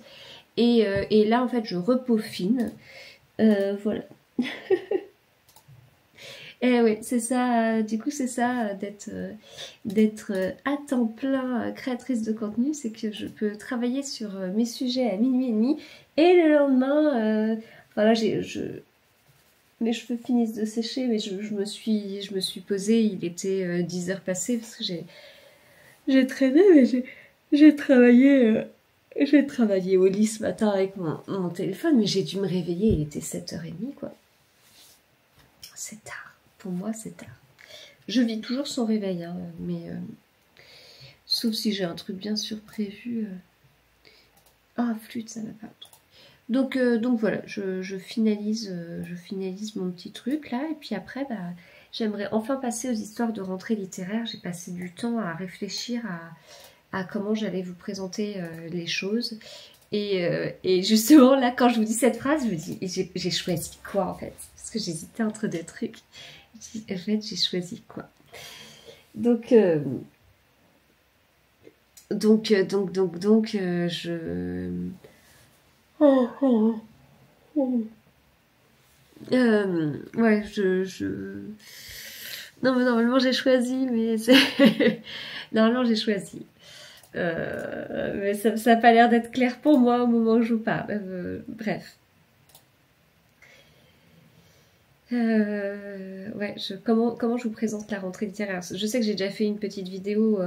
Et là, en fait, je repaufine. Voilà. Et oui, c'est ça, du coup c'est ça d'être à temps plein créatrice de contenu, c'est que je peux travailler sur mes sujets à minuit et demi et le lendemain, voilà, mes cheveux finissent de sécher, mais je me suis posée, il était 10 heures passées parce que j'ai traîné, mais j'ai travaillé au lit ce matin avec mon téléphone, mais j'ai dû me réveiller, il était 7h30 quoi. C'est tard. Pour moi, c'est tard. Je vis toujours sans réveil, hein, mais sauf si j'ai un truc bien sûr prévu. Ah, flûte, ça va pas. Donc voilà, je finalise mon petit truc là, et puis après, bah, j'aimerais enfin passer aux histoires de rentrée littéraire. J'ai passé du temps à réfléchir à comment j'allais vous présenter les choses. Et justement, là, quand je vous dis cette phrase, je me dis, j'ai choisi quoi en fait? Parce que j'hésitais entre deux trucs. En fait, j'ai choisi quoi? Donc, je... ouais, Non, mais normalement, j'ai choisi, mais c'est... Normalement, j'ai choisi. Mais ça n'a pas l'air d'être clair pour moi au moment où je vous parle. Bref. Ouais, comment je vous présente la rentrée littéraire? Je sais que j'ai déjà fait une petite vidéo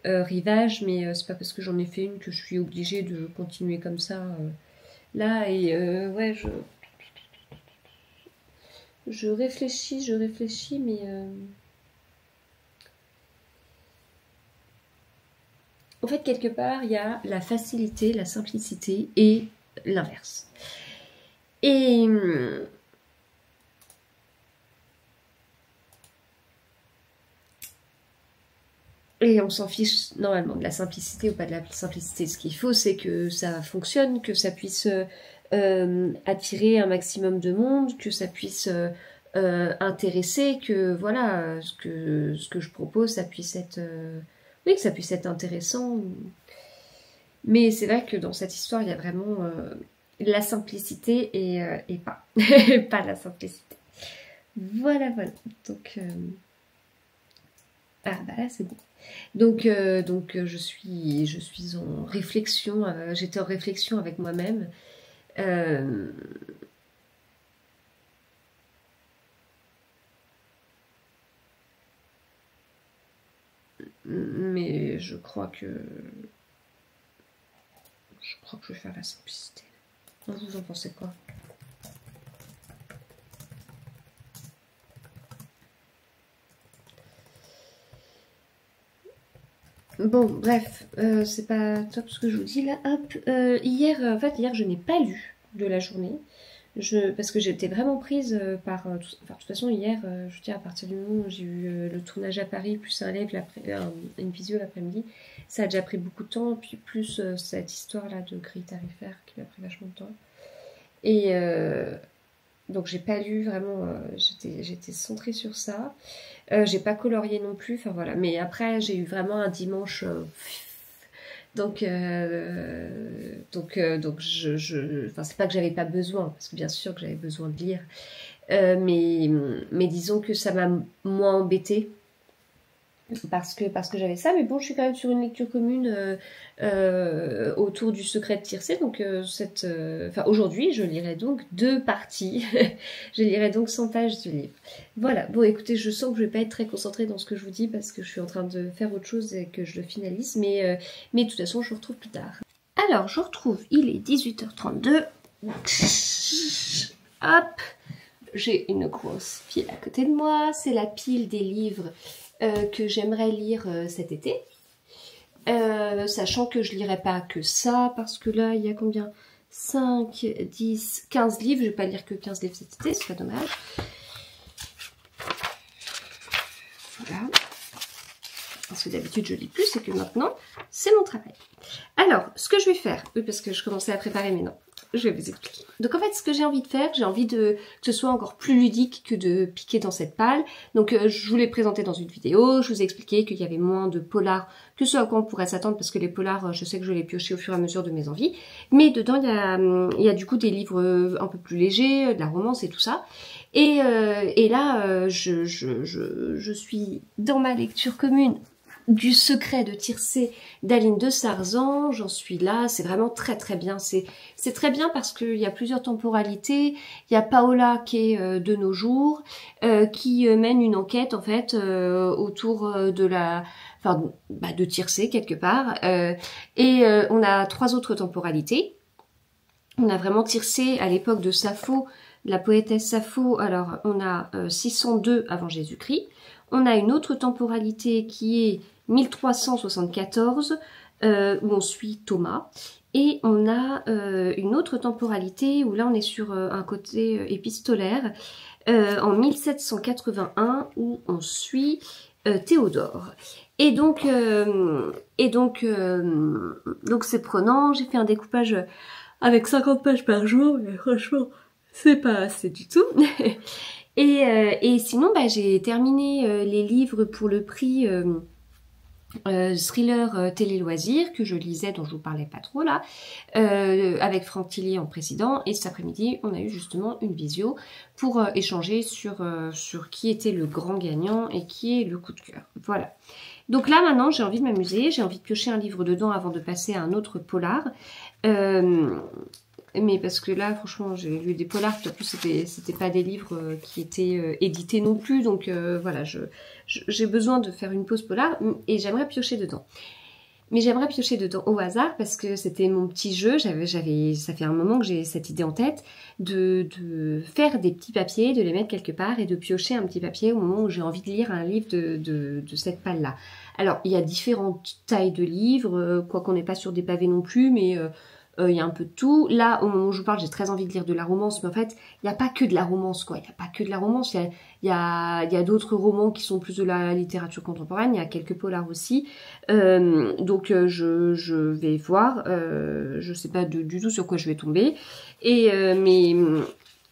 rivage, mais c'est pas parce que j'en ai fait une que je suis obligée de continuer comme ça là. Et ouais, je réfléchis, mais en fait, quelque part, il y a la facilité, la simplicité et l'inverse. Et on s'en fiche normalement de la simplicité ou pas de la simplicité. Ce qu'il faut, c'est que ça fonctionne, que ça puisse attirer un maximum de monde, que ça puisse intéresser, que voilà, ce que je propose, ça puisse être... oui, que ça puisse être intéressant. Mais c'est vrai que dans cette histoire, il y a vraiment la simplicité et pas. Pas la simplicité. Voilà, voilà. Donc... Ah bah là, c'est bon. Donc je suis en réflexion, j'étais en réflexion avec moi-même. Mais je crois que je vais faire la simplicité. Vous en pensez quoi? Bon, bref, c'est pas top ce que je vous dis là. Hop, hier, je n'ai pas lu de la journée. Parce que j'étais vraiment prise par... de toute façon, hier, je veux dire, à partir du moment où j'ai eu le tournage à Paris, plus un live, une visio l'après-midi, ça a déjà pris beaucoup de temps, puis plus cette histoire-là de grille tarifaire qui m'a pris vachement de temps. Et donc, j'ai pas lu vraiment, j'étais centrée sur ça. J'ai pas colorié non plus, enfin voilà. Mais après, j'ai eu vraiment un dimanche... Donc c'est pas que j'avais pas besoin, parce que bien sûr que j'avais besoin de lire, mais disons que ça m'a moins embêtée. Parce que j'avais ça, mais bon, je suis quand même sur une lecture commune autour du secret de Tircé. Donc, aujourd'hui, je lirai donc 2 parties. Je lirai donc 100 pages du livre. Voilà. Bon, écoutez, je sens que je vais pas être très concentrée dans ce que je vous dis parce que je suis en train de faire autre chose et que je le finalise. Mais de toute façon, je vous retrouve plus tard. Alors, je retrouve, il est 18h32. Hop, j'ai une grosse pile à côté de moi. C'est la pile des livres que j'aimerais lire cet été, sachant que je lirai pas que ça, parce que là, il y a combien? 5, 10, 15 livres, je vais pas lire que 15 livres cet été, c'est pas dommage. Voilà. Parce que d'habitude, je lis plus, c'est que maintenant, c'est mon travail. Alors, ce que je vais faire, oui, parce que je commençais à préparer, mais non, je vais vous expliquer. Donc en fait, ce que j'ai envie de faire, j'ai envie que ce soit encore plus ludique que de piquer dans cette palle. Donc je vous l'ai présenté dans une vidéo, je vous ai expliqué qu'il y avait moins de polars que ce à quoi on pourrait s'attendre, parce que les polars, je sais que je les piocher au fur et à mesure de mes envies. Mais dedans, il y a du coup des livres un peu plus légers, de la romance et tout ça. Et là, je suis dans ma lecture commune du secret de Tircé d'Aline de Sarzan, j'en suis là, c'est vraiment très très bien, c'est très bien parce qu'il y a plusieurs temporalités, il y a Paola qui est de nos jours, qui mène une enquête en fait autour de de Tircé quelque part, on a 3 autres temporalités. On a vraiment Tircé à l'époque de Sappho, la poétesse Sappho, alors on a 602 avant Jésus-Christ. On a une autre temporalité qui est 1374, où on suit Thomas. Et on a une autre temporalité où là on est sur un côté épistolaire, en 1781, où on suit Théodore. Et donc c'est prenant, j'ai fait un découpage avec 50 pages par jour, mais franchement, c'est pas assez du tout. Et sinon, j'ai terminé les livres pour le prix thriller télé-loisirs que je lisais, dont je vous parlais pas trop là, avec Franck Tillier en président. Et cet après-midi, on a eu justement une visio pour échanger sur qui était le grand gagnant et qui est le coup de cœur. Voilà. Donc là, maintenant, j'ai envie de m'amuser, j'ai envie de piocher un livre dedans avant de passer à un autre polar. Mais parce que là, franchement, j'ai lu des polars, puis en plus, c'était pas des livres qui étaient édités non plus, donc voilà, j'ai besoin de faire une pause polar, et j'aimerais piocher dedans. Mais j'aimerais piocher dedans au hasard, parce que c'était mon petit jeu, ça fait un moment que j'ai cette idée en tête, de faire des petits papiers, de les mettre quelque part, et de piocher un petit papier au moment où j'ai envie de lire un livre de cette palle-là. Alors, il y a différentes tailles de livres, quoi qu'on n'est pas sur des pavés non plus, mais... il y a un peu de tout. Là, au moment où je vous parle, j'ai très envie de lire de la romance, mais en fait, il n'y a pas que de la romance, quoi. Il n'y a pas que de la romance. Il y a d'autres romans qui sont plus de la littérature contemporaine. Il y a quelques polars aussi. Donc, je vais voir. Je sais pas du tout sur quoi je vais tomber. Mais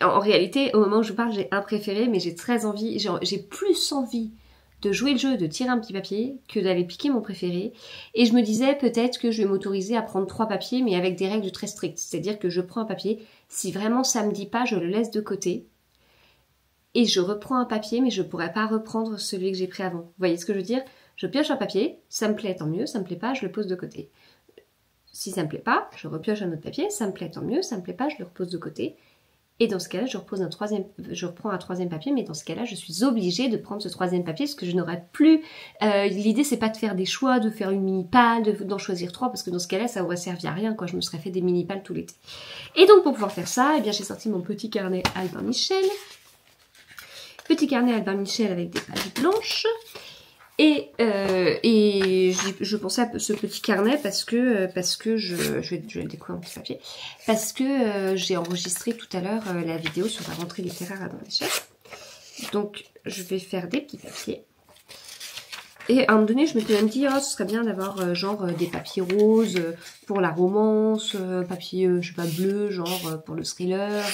en réalité, au moment où je vous parle, j'ai un préféré, mais j'ai très envie, j'ai plus envie de jouer le jeu, de tirer un petit papier, que d'aller piquer mon préféré. Et je me disais peut-être que je vais m'autoriser à prendre 3 papiers, mais avec des règles très strictes. C'est-à-dire que je prends un papier, si vraiment ça me dit pas, je le laisse de côté. Et je reprends un papier, mais je pourrais pas reprendre celui que j'ai pris avant. Vous voyez ce que je veux dire? Je pioche un papier, ça me plaît, tant mieux, ça me plaît pas, je le pose de côté. Si ça me plaît pas, je repioche un autre papier, ça me plaît, tant mieux, ça me plaît pas, je le repose de côté. Et dans ce cas-là, je reprends un 3e papier, mais dans ce cas-là, je suis obligée de prendre ce 3e papier parce que je n'aurai plus... L'idée, c'est pas de faire des choix, de faire une mini-palle, d'en choisir 3, parce que dans ce cas-là, ça aurait servi à rien, quoi. Je me serais fait des mini-palles tout l'été. Et donc, pour pouvoir faire ça, eh bien, j'ai sorti mon petit carnet Albin Michel. Petit carnet Albin Michel avec des pages blanches. Et je pensais à ce petit carnet parce que je vais le découvrir en petit papier, parce que j'ai enregistré tout à l'heure la vidéo sur la rentrée littéraire à Albin Michel. Donc je vais faire des petits papiers. Et à un moment donné, je m'étais même dit, oh, ce serait bien d'avoir genre des papiers roses pour la romance, papier, je sais pas, bleu, genre pour le thriller,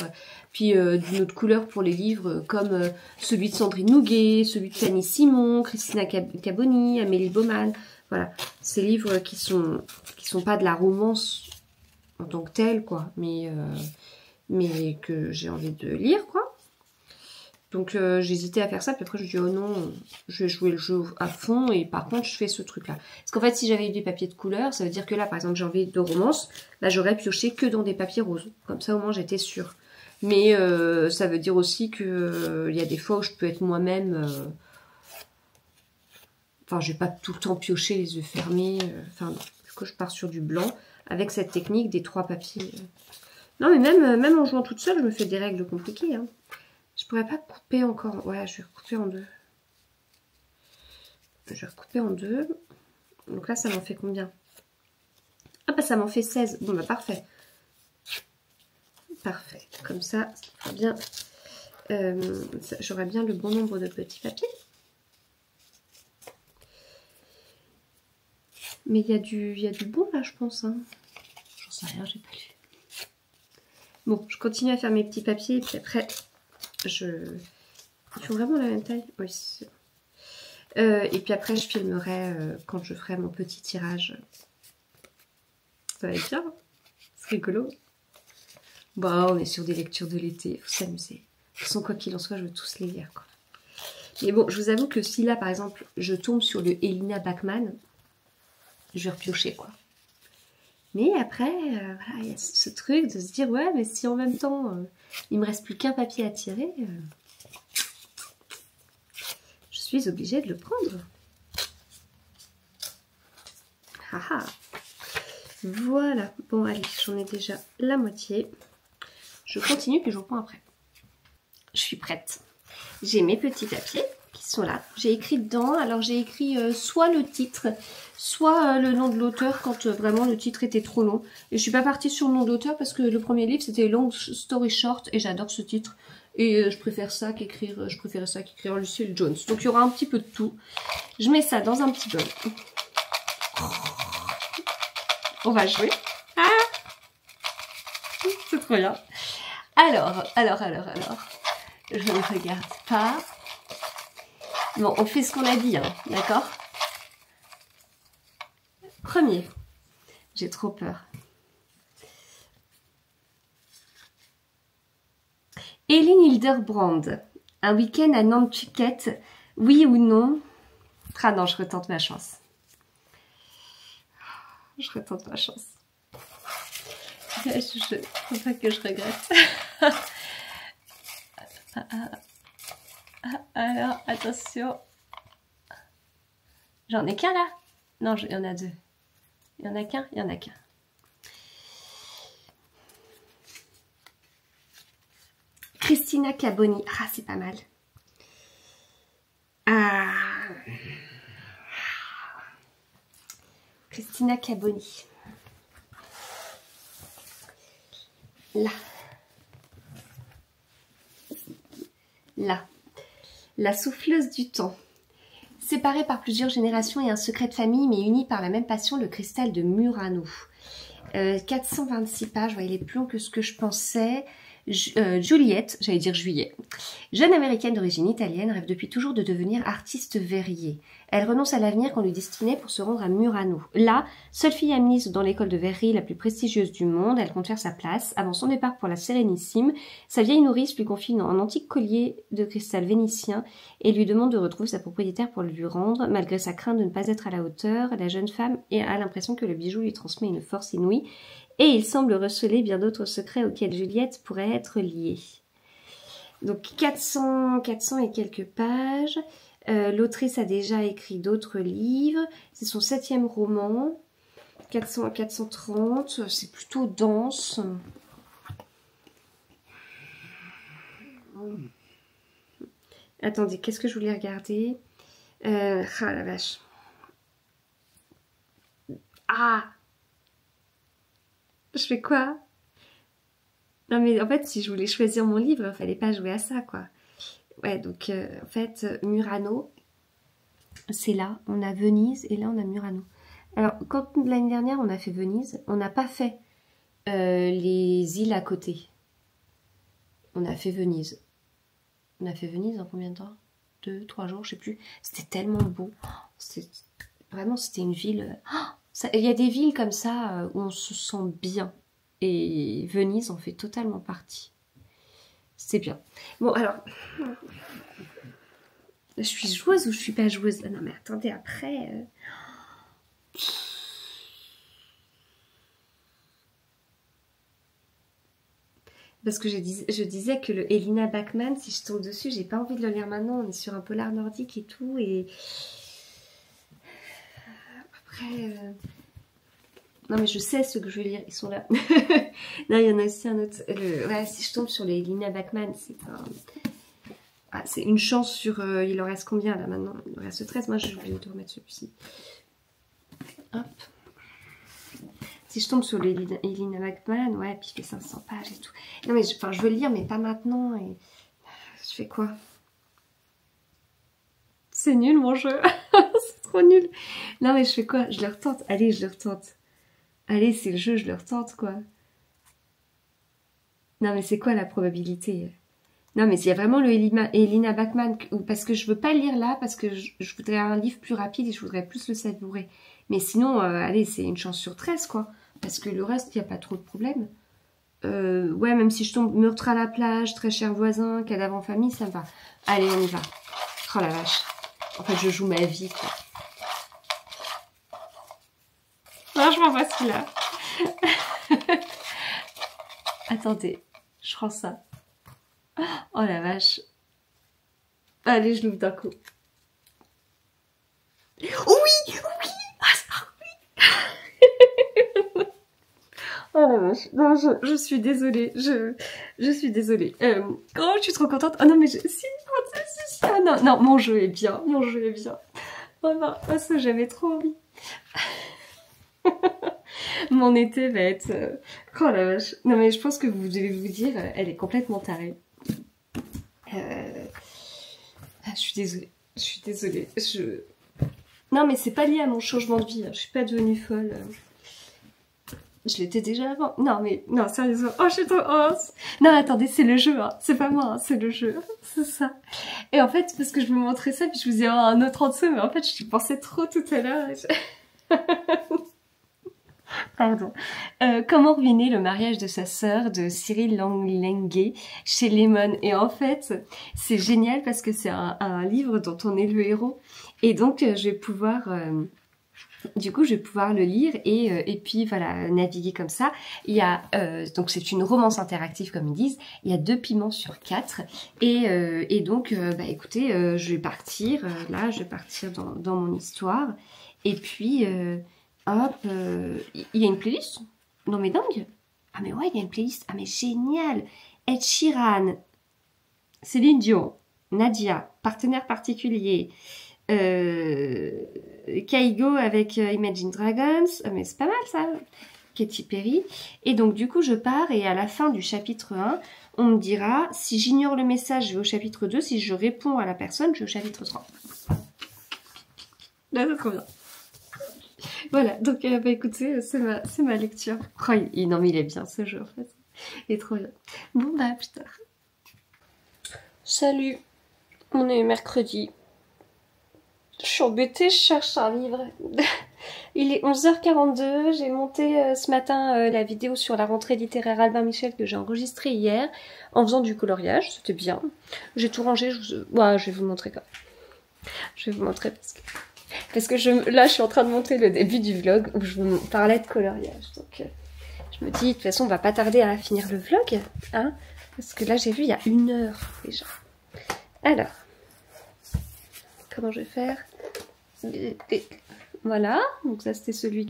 puis d'une autre couleur pour les livres comme celui de Sandrine Nouguet, celui de Fanny Simon, Christina Caboni, Amélie Baumann. Voilà, ces livres qui sont pas de la romance en tant que telle, quoi, mais que j'ai envie de lire, quoi. Donc j'hésitais à faire ça, puis après je me dis oh non, je vais jouer le jeu à fond et par contre je fais ce truc là. Parce qu'en fait si j'avais eu des papiers de couleur, ça veut dire que là par exemple j'ai envie de romance, là j'aurais pioché que dans des papiers roses. Comme ça au moins j'étais sûre. Mais ça veut dire aussi que il y a des fois où je peux être moi-même... Enfin je vais pas tout le temps piocher les yeux fermés. Enfin du coup je pars sur du blanc avec cette technique des 3 papiers. Non mais même en jouant toute seule je me fais des règles compliquées. Hein. Je pourrais pas couper encore. Ouais, je vais recouper en 2. Je vais recouper en 2. Donc là, ça m'en fait combien? Ah bah ça m'en fait 16. Bon bah parfait. Parfait. Comme ça, ça fera bien. J'aurai bien le bon nombre de petits papiers. Mais il y a du bon là, je pense. Hein. J'en sais rien, j'ai pas lu. Bon, je continue à faire mes petits papiers et puis après... Ils font vraiment la même taille? Oui, c'est... et puis après, je filmerai quand je ferai mon petit tirage. Ça va être bien. C'est rigolo. Bon, on est sur des lectures de l'été. Il faut s'amuser. De toute façon, quoi qu'il en soit, je veux tous les lire. Quoi. Mais bon, je vous avoue que si là, par exemple, je tombe sur le Elina Bachmann, je vais repiocher, quoi. Mais après, voilà, il y a ce truc de se dire, ouais, mais si en même temps, il me reste plus qu'un papier à tirer, je suis obligée de le prendre. Haha. Voilà. Bon, allez, j'en ai déjà la moitié. Je continue, puis je reprends après. Je suis prête. J'ai mes petits papiers qui sont là. J'ai écrit dedans. Alors, j'ai écrit soit le titre, soit le nom de l'auteur quand vraiment le titre était trop long. Et je suis pas partie sur le nom de l'auteur parce que le premier livre c'était Long Story Short et j'adore ce titre. Et je préfère ça qu'écrire, Lucille Jones. Donc il y aura un petit peu de tout. Je mets ça dans un petit bol. On va jouer. Ah, c'est trop bien. Alors. Je ne regarde pas. Bon, on fait ce qu'on a dit, hein, d'accord? Premier. J'ai trop peur. Elin Hilderbrand. Un week-end à Nantucket. Oui ou non? Ah non, je retente ma chance. Je retente ma chance. Je faut pas que je regrette. Alors, attention. J'en ai qu'un là? Non, il y en a 2. Il y en a qu'un? Il y en a qu'un. Christina Caboni. Ah, c'est pas mal. Ah. Christina Caboni. Là. Là. La souffleuse du temps. Séparée par plusieurs générations et un secret de famille, mais unie par la même passion, le cristal de Murano. 426 pages, vous voyez, il est plus long que ce que je pensais. Juliette, j'allais dire Juillet, jeune américaine d'origine italienne, rêve depuis toujours de devenir artiste verrier. Elle renonce à l'avenir qu'on lui destinait pour se rendre à Murano. Là, seule fille admise dans l'école de verrerie la plus prestigieuse du monde, elle compte faire sa place. Avant son départ pour la Sérénissime, sa vieille nourrice lui confie un antique collier de cristal vénitien et lui demande de retrouver sa propriétaire pour le lui rendre. Malgré sa crainte de ne pas être à la hauteur, la jeune femme a l'impression que le bijou lui transmet une force inouïe et il semble receler bien d'autres secrets auxquels Juliette pourrait être liée. Donc 400 et quelques pages. L'autrice a déjà écrit d'autres livres. C'est son 7e roman. 400 à 430. C'est plutôt dense. Attendez, qu'est-ce que je voulais regarder? Ah la vache. Ah! Je fais quoi? Non mais en fait si je voulais choisir mon livre, il fallait pas jouer à ça quoi. Ouais donc en fait Murano, c'est là, on a Venise et là on a Murano. Alors quand l'année dernière on a fait Venise, on n'a pas fait les îles à côté. On a fait Venise. On a fait Venise en combien de temps? 2, 3 jours, je sais plus. C'était tellement beau. Vraiment c'était une ville... Il y a des villes comme ça où on se sent bien. Et Venise en fait totalement partie. C'est bien. Bon, alors... Je suis joueuse ou je suis pas joueuse? Ah non, mais attendez, après... Parce que je disais que le Elina Bachmann, si je tombe dessus, j'ai pas envie de le lire maintenant. On est sur un polar nordique et tout. Et après... Non, mais je sais ce que je vais lire. Ils sont là. Non, il y en a aussi un autre. Ouais, si je tombe sur les Elina Bachmann, c'est un... Ah, c'est une chance sur... il en reste combien là maintenant? Il en reste 13. Moi, je vais te remettre celui-ci. Hop. Si je tombe sur Elina Bachmann, ouais, puis il fait 500 pages et tout. Non, mais je veux le lire, mais pas maintenant. Et je fais quoi? C'est nul mon jeu. C'est trop nul. Non, mais je fais quoi? Je le retente. Allez, je le retente. Allez, c'est le jeu, je le retente, quoi. Non, mais c'est quoi la probabilité? Non, mais s'il y a vraiment le Elina Bachmann, parce que je veux pas le lire là, parce que je voudrais un livre plus rapide et je voudrais plus le savourer. Mais sinon, allez, c'est une chance sur 13, quoi. Parce que le reste, il n'y a pas trop de problème. Ouais, même si je tombe meurtre à la plage, très cher voisin, cadavre en famille, ça me va. Allez, on y va. Oh la vache. En fait, je joue ma vie, quoi. Non, je m'envoie celui-là. Attendez, je prends ça. Oh la vache. Allez, je l'ouvre d'un coup. Oui, oui. Oh la vache, non, je suis désolée, je suis désolée. Oh, je suis trop contente. Oh non, mais si, ah non, non, mon jeu est bien, mon jeu est bien. Oh non, ça j'avais trop envie. Mon été va être... Oh la vache. Non mais je pense que vous devez vous dire, elle est complètement tarée. Je suis désolée, Non mais c'est pas lié à mon changement de vie, je suis pas devenue folle. Je l'étais déjà avant. Non, mais, non, sérieusement. Oh, je suis trop... Oh. Non, attendez, c'est le jeu, hein. C'est pas moi, hein. C'est le jeu. C'est ça. Et en fait, parce que je vous montrais ça, puis je vous disais, oh, un autre en dessous, mais en fait, je pensais trop tout à l'heure. Pardon. Comment ruiner le mariage de sa sœur de Cyril Langlengue chez Lemon. Et en fait, c'est génial parce que c'est un livre dont on est le héros. Et donc, je vais pouvoir... Du coup, je vais pouvoir le lire et puis voilà, naviguer comme ça. Il y a donc c'est une romance interactive comme ils disent. Il y a 2 piments sur 4 et donc bah écoutez, je vais partir là, je vais partir dans mon histoire et puis hop, il y a une playlist. Non mais dingue. Ah mais ouais, il y a une playlist. Ah mais génial. Ed Sheeran, Céline Dion, Nadia, partenaire particulier. Kaigo avec Imagine Dragons, mais c'est pas mal ça, Katy Perry. Et donc du coup je pars et à la fin du chapitre 1, on me dira si j'ignore le message, je vais au chapitre 2, si je réponds à la personne, je vais au chapitre 3. Là, c'est trop bien. Voilà, donc bah écoutez, c'est ma lecture. Oh, non mais il est bien ce jeu en fait, il est trop bien. Bon bah à plus tard. Salut, on est mercredi. Je suis embêtée, je cherche un livre. Il est 11h42, j'ai monté ce matin la vidéo sur la rentrée littéraire Albin Michel que j'ai enregistrée hier en faisant du coloriage, c'était bien. J'ai tout rangé, ouais, je vais vous montrer quand même. Je vais vous montrer parce que là je suis en train de monter le début du vlog où je vous parlais de coloriage. Donc je me dis, de toute façon on va pas tarder à finir le vlog, hein, parce que là j'ai vu il y a 1 heure déjà. Alors... Comment je vais faire? Voilà, donc ça c'était celui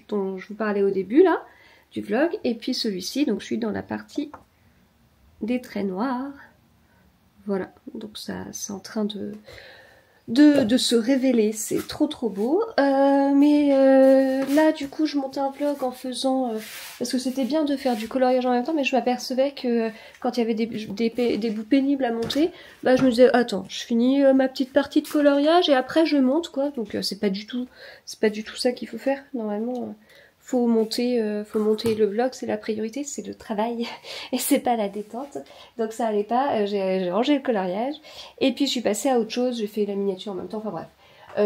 dont je vous parlais au début là, du vlog. Et puis celui-ci, donc je suis dans la partie des traits noirs. Voilà, donc ça c'est en train de se révéler, c'est trop beau. Là du coup je montais un vlog en faisant... parce que c'était bien de faire du coloriage en même temps, mais je m'apercevais que quand il y avait des bouts pénibles à monter, bah je me disais attends, je finis ma petite partie de coloriage et après je monte quoi. Donc c'est pas du tout ça qu'il faut faire. Normalement faut monter le vlog, c'est la priorité, c'est le travail et c'est pas la détente. Donc ça allait pas, j'ai rangé le coloriage et puis je suis passée à autre chose, j'ai fait la miniature en même temps, enfin bref.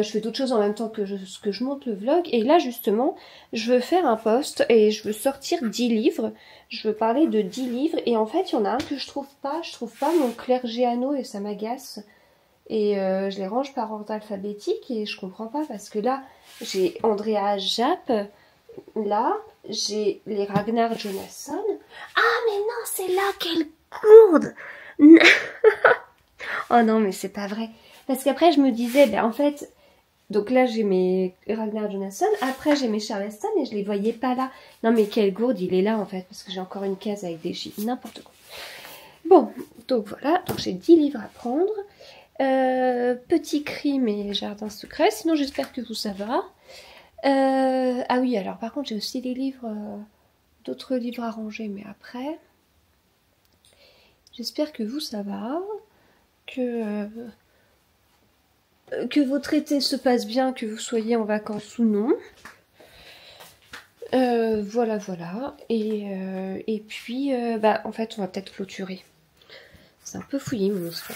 je fais d'autres choses en même temps que je monte le vlog. Et là, justement, je veux faire un post et je veux sortir 10 livres. Je veux parler de 10 livres. Et en fait, il y en a un que je trouve pas. Je trouve pas mon Clergiano et ça m'agace. Et je les range par ordre alphabétique et je comprends pas parce que là, j'ai Andrea Japp. Là, j'ai les Ragnar Jonasson. Ah, mais non, c'est là, quelle gourde! Oh non, mais c'est pas vrai. Parce qu'après, je me disais, ben en fait, donc là, j'ai mes Ragnar Jonasson. Après, j'ai mes Charleston et je les voyais pas là. Non, mais quelle gourde, il est là, en fait, parce que j'ai encore une case avec des J. N'importe quoi. Bon, donc voilà. Donc j'ai 10 livres à prendre. Petit crime et jardin secret. Sinon, j'espère que tout ça va. Ah oui, alors par contre, j'ai aussi des livres, d'autres livres à ranger, mais après. J'espère que vous, ça va. Que votre été se passe bien, que vous soyez en vacances ou non. Voilà, voilà. Et puis, bah, en fait, on va peut-être clôturer. C'est un peu fouillé, mon sport.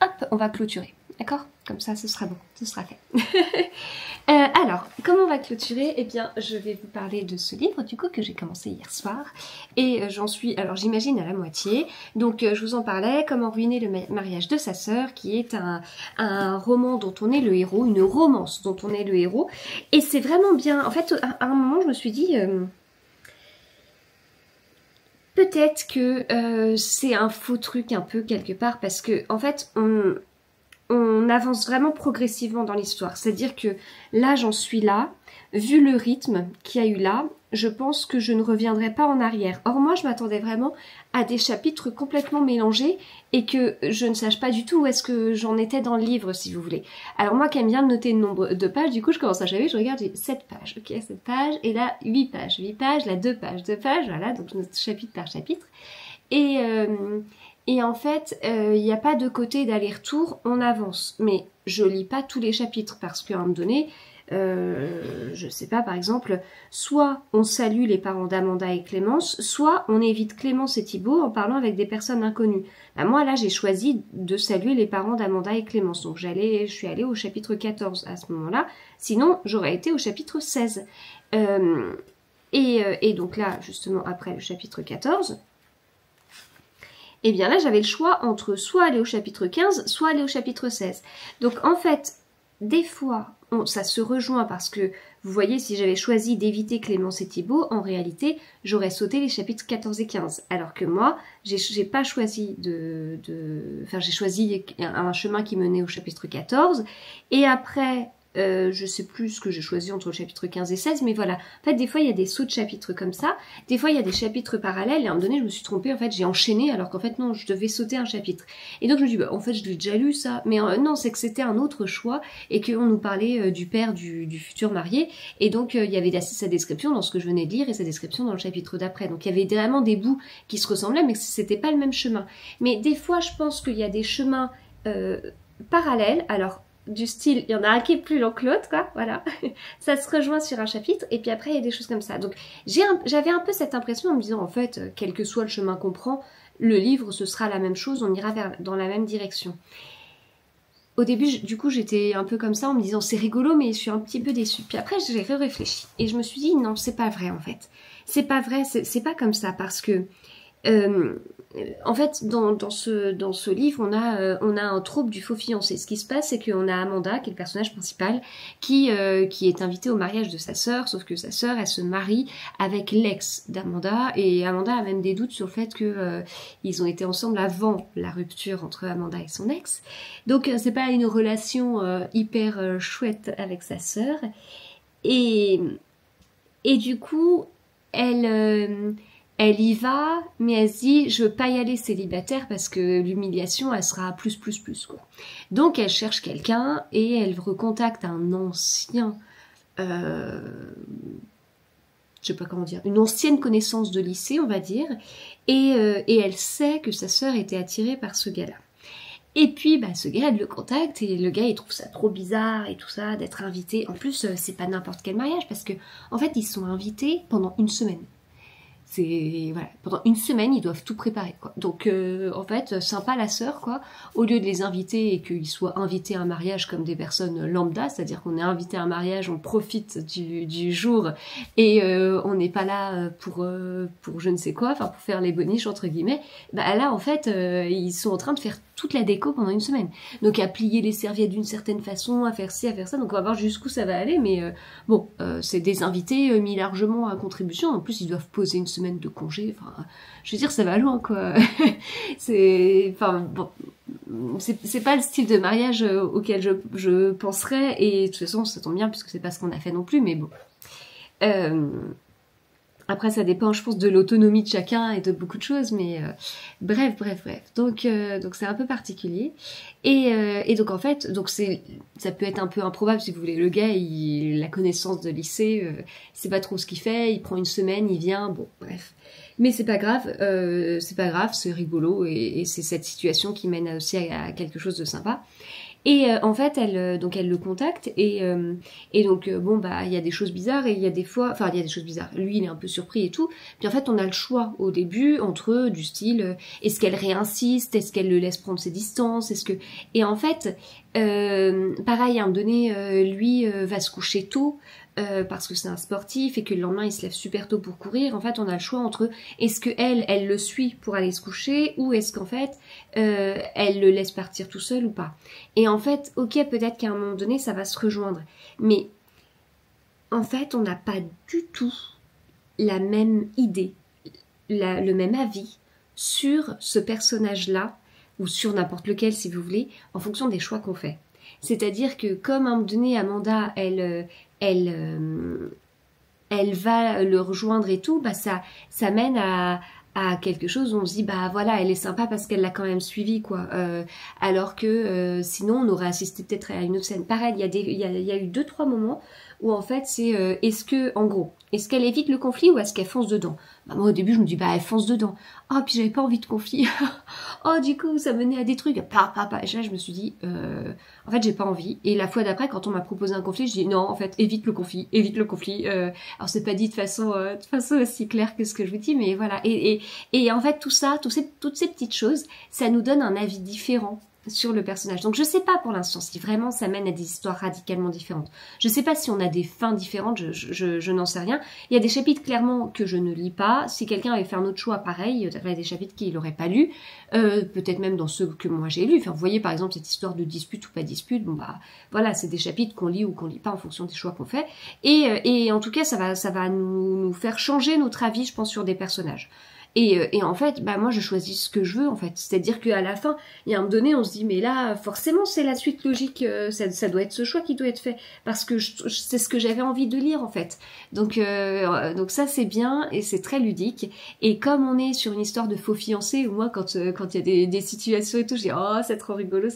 Hop, on va clôturer. D'accord? Comme ça, ce sera bon. Ce sera fait. Alors, comment on va clôturer? Eh bien, je vais vous parler de ce livre, du coup, que j'ai commencé hier soir. Et j'en suis, alors j'imagine, à la moitié. Donc, je vous en parlais, Comment ruiner le mariage de sa sœur, qui est un roman dont on est le héros, une romance dont on est le héros. Et c'est vraiment bien. En fait, à un moment, je me suis dit... peut-être que c'est un faux truc un peu quelque part parce que en fait on avance vraiment progressivement dans l'histoire. C'est-à-dire que là j'en suis là, vu le rythme qu'il y a eu là, je pense que je ne reviendrai pas en arrière. Or moi je m'attendais vraiment à des chapitres complètement mélangés et que je ne sache pas du tout où est-ce que j'en étais dans le livre si vous voulez. Alors moi qui aime bien noter le nombre de pages, du coup je commence à chaver, je regarde, j'ai 7 pages, ok 7 pages, et là 8 pages, là 2 pages, voilà, donc je note chapitre par chapitre. Et en fait, il n'y a pas de côté d'aller-retour, on avance. Mais je lis pas tous les chapitres parce qu'à un moment donné, je sais pas, par exemple, soit on salue les parents d'Amanda et Clémence, soit on évite Clémence et Thibaut en parlant avec des personnes inconnues. Bah, moi, là, j'ai choisi de saluer les parents d'Amanda et Clémence. Donc, je suis allée au chapitre 14 à ce moment-là. Sinon, j'aurais été au chapitre 16. Et donc là, justement, après le chapitre 14... et bien là, j'avais le choix entre soit aller au chapitre 15, soit aller au chapitre 16. Donc en fait, des fois, ça se rejoint parce que, vous voyez, si j'avais choisi d'éviter Clémence et Thibaut, en réalité, j'aurais sauté les chapitres 14 et 15. Alors que moi, j'ai pas choisi Enfin, j'ai choisi un chemin qui menait au chapitre 14. Et après... je sais plus ce que j'ai choisi entre le chapitre 15 et 16, mais voilà. En fait, des fois, il y a des sauts de chapitres comme ça. Des fois, il y a des chapitres parallèles. Et à un moment donné, je me suis trompée. En fait, j'ai enchaîné alors qu'en fait, non, je devais sauter un chapitre. Et donc, je me dis, bah, en fait, je l'ai déjà lu, ça. Mais non, c'est que c'était un autre choix et qu'on nous parlait du père du futur marié. Et donc, il y avait sa description dans ce que je venais de lire et sa description dans le chapitre d'après. Donc, il y avait vraiment des bouts qui se ressemblaient, mais c'était pas le même chemin. Mais des fois, je pense qu'il y a des chemins parallèles. Alors, du style, il y en a un qui est plus long que l'autre, quoi, voilà. Ça se rejoint sur un chapitre, et puis après, il y a des choses comme ça. Donc, j'avais un peu cette impression en me disant, en fait, quel que soit le chemin qu'on prend, le livre, ce sera la même chose, on ira dans la même direction. Au début, du coup, j'étais un peu comme ça, en me disant, c'est rigolo, mais je suis un petit peu déçue. Puis après, j'ai réfléchi, et je me suis dit, non, c'est pas vrai, en fait. C'est pas vrai, c'est pas comme ça, parce que... en fait, dans ce livre, on a un trope du faux fiancé. Ce qui se passe, c'est qu'on a Amanda, qui est le personnage principal, qui est invitée au mariage de sa sœur, sauf que sa sœur, elle se marie avec l'ex d'Amanda, et Amanda a même des doutes sur le fait que ils ont été ensemble avant la rupture entre Amanda et son ex. Donc, c'est pas une relation hyper chouette avec sa sœur. Et du coup, elle y va, mais elle se dit, je veux pas y aller célibataire parce que l'humiliation, elle sera plus, quoi. Donc, elle cherche quelqu'un et elle recontacte un ancien, je sais pas comment dire, une ancienne connaissance de lycée, on va dire, et elle sait que sa sœur était attirée par ce gars-là. Et puis, bah, ce gars, elle le contacte et le gars, il trouve ça trop bizarre et tout ça, d'être invité. En plus, c'est pas n'importe quel mariage parce que, en fait, ils sont invités pendant une semaine. voilà, pendant une semaine, ils doivent tout préparer, quoi. Donc, en fait, sympa la sœur, quoi. Au lieu de les inviter et qu'ils soient invités à un mariage comme des personnes lambda, c'est-à-dire qu'on est invité à un mariage, on profite du jour et on n'est pas là pour je ne sais quoi, enfin pour faire les boniches entre guillemets. Bah là, en fait, ils sont en train de faire toute la déco pendant une semaine. Donc à plier les serviettes d'une certaine façon, à faire ci, à faire ça. Donc on va voir jusqu'où ça va aller, mais bon, c'est des invités mis largement à contribution. En plus, ils doivent poser une semaine de congé. Enfin, je veux dire, ça va loin, quoi. Enfin, bon, c'est pas le style de mariage auquel je penserais. Et de toute façon, ça tombe bien puisque c'est pas ce qu'on a fait non plus. Mais bon. Après, ça dépend, je pense, de l'autonomie de chacun et de beaucoup de choses, mais bref. Donc c'est un peu particulier. Et donc, en fait, ça peut être un peu improbable, si vous voulez. Le gars, il a connaissance de lycée, il sait pas trop ce qu'il fait, il prend une semaine, il vient, bon, bref. Mais c'est pas grave, c'est rigolo, et c'est cette situation qui mène aussi à quelque chose de sympa. Et en fait, elle le contacte et donc bon bah il y a des choses bizarres et il y a des fois, enfin il y a des choses bizarres. Lui il est un peu surpris et tout. Puis en fait on a le choix au début entre du style est-ce qu'elle réinsiste, est-ce qu'elle le laisse prendre ses distances, et en fait pareil à un moment donné lui va se coucher tôt. Parce que c'est un sportif et que le lendemain il se lève super tôt pour courir. En fait on a le choix entre est-ce que elle le suit pour aller se coucher ou est-ce qu'en fait elle le laisse partir tout seul ou pas. Et en fait ok peut-être qu'à un moment donné ça va se rejoindre, mais en fait on n'a pas du tout la même idée, le même avis sur ce personnage là ou sur n'importe lequel si vous voulez en fonction des choix qu'on fait. C'est-à-dire que comme à un moment donné Amanda elle va le rejoindre et tout, bah ça mène à quelque chose où on se dit bah voilà elle est sympa parce qu'elle l'a quand même suivi quoi, alors que sinon on aurait assisté peut-être à une autre scène. Pareil il y a eu 2-3 moments où en fait c'est est-ce qu'elle évite le conflit ou est-ce qu'elle fonce dedans. Bah, moi au début je me dis bah elle fonce dedans, oh puis j'avais pas envie de conflit. Oh du coup ça menait à des trucs et là je me suis dit en fait j'ai pas envie, et la fois d'après quand on m'a proposé un conflit je dis non en fait évite le conflit. Alors c'est pas dit de façon aussi claire que ce que je vous dis, mais voilà, et en fait tout ça, toutes ces petites choses ça nous donne un avis différent sur le personnage. Donc je sais pas pour l'instant si vraiment ça mène à des histoires radicalement différentes. Je sais pas si on a des fins différentes, je n'en sais rien. Il y a des chapitres clairement que je ne lis pas. Si quelqu'un avait fait un autre choix pareil, il y a des chapitres qu'il n'aurait pas lu, peut-être même dans ceux que moi j'ai lus. Enfin, vous voyez par exemple cette histoire de dispute ou pas dispute, bon bah voilà, c'est des chapitres qu'on lit ou qu'on lit pas en fonction des choix qu'on fait. Et en tout cas ça va nous faire changer notre avis, je pense, sur des personnages. Et en fait, bah moi je choisis ce que je veux en fait. C'est-à-dire qu'à la fin, il y a un moment donné, on se dit mais là, forcément c'est la suite logique, ça doit être ce choix qui doit être fait. Parce que c'est ce que j'avais envie de lire en fait. Donc ça c'est bien et c'est très ludique. Et comme on est sur une histoire de faux fiancés, ou moi quand il y a des situations et tout, je dis oh c'est trop rigolo.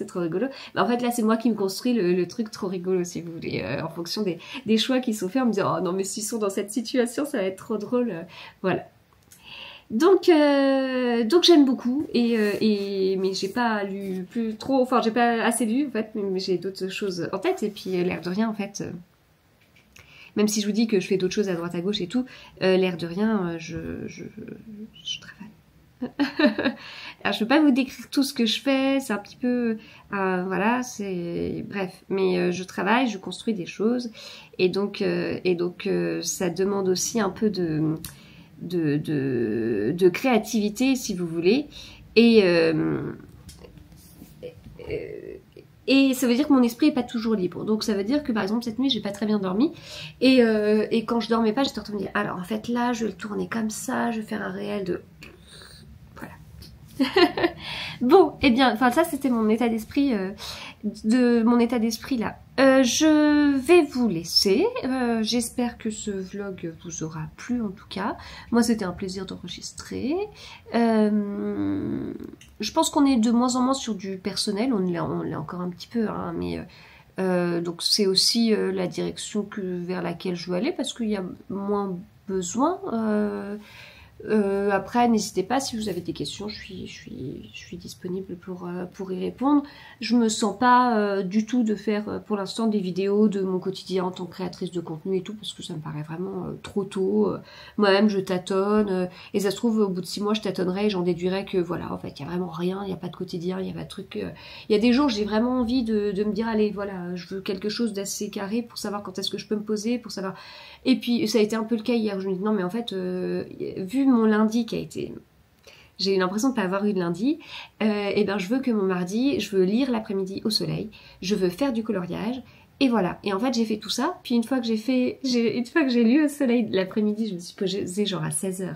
Bah, en fait là c'est moi qui me construis le truc trop rigolo si vous voulez, en fonction des choix qui sont faits, en me disant oh non mais s'ils sont dans cette situation ça va être trop drôle, voilà. Donc j'aime beaucoup mais j'ai pas lu plus trop, enfin j'ai pas assez lu en fait, mais j'ai d'autres choses en tête, et puis l'air de rien en fait, même si je vous dis que je fais d'autres choses à droite à gauche et tout, l'air de rien je travaille. Alors je peux pas vous décrire tout ce que je fais, c'est un petit peu voilà, c'est bref, mais je travaille, je construis des choses, et donc ça demande aussi un peu de créativité si vous voulez, et ça veut dire que mon esprit est pas toujours libre. Donc ça veut dire que par exemple cette nuit j'ai pas très bien dormi, et quand je dormais pas j'étais en train de me dire alors en fait là je vais le tourner comme ça, je vais faire un réel de voilà. Bon, et bien, enfin ça c'était mon état d'esprit là. Je vais vous laisser. J'espère que ce vlog vous aura plu en tout cas. Moi c'était un plaisir d'enregistrer. Je pense qu'on est de moins en moins sur du personnel. On l'est encore un petit peu, hein, mais donc c'est aussi la direction vers laquelle je veux aller, parce qu'il y a moins besoin. Après, n'hésitez pas, si vous avez des questions, je suis disponible pour y répondre. Je me sens pas du tout de faire pour l'instant des vidéos de mon quotidien en tant que créatrice de contenu et tout, parce que ça me paraît vraiment trop tôt. Moi-même, je tâtonne, et ça se trouve, au bout de 6 mois, je tâtonnerai et j'en déduirai que voilà, en fait, il y a vraiment rien, il n'y a pas de quotidien, il y a pas de truc. Il y a des jours, j'ai vraiment envie de me dire, allez, voilà, je veux quelque chose d'assez carré pour savoir quand est-ce que je peux me poser, pour savoir. Et puis, ça a été un peu le cas hier, où je me dis, non, mais en fait, vu mon lundi qui a été... J'ai eu l'impression de ne pas avoir eu de lundi, et ben je veux que mon mardi, je veux lire l'après-midi au soleil, je veux faire du coloriage, et voilà. Et en fait, j'ai fait tout ça, puis une fois que j'ai lu au soleil l'après-midi, je me suis posée genre à 16h.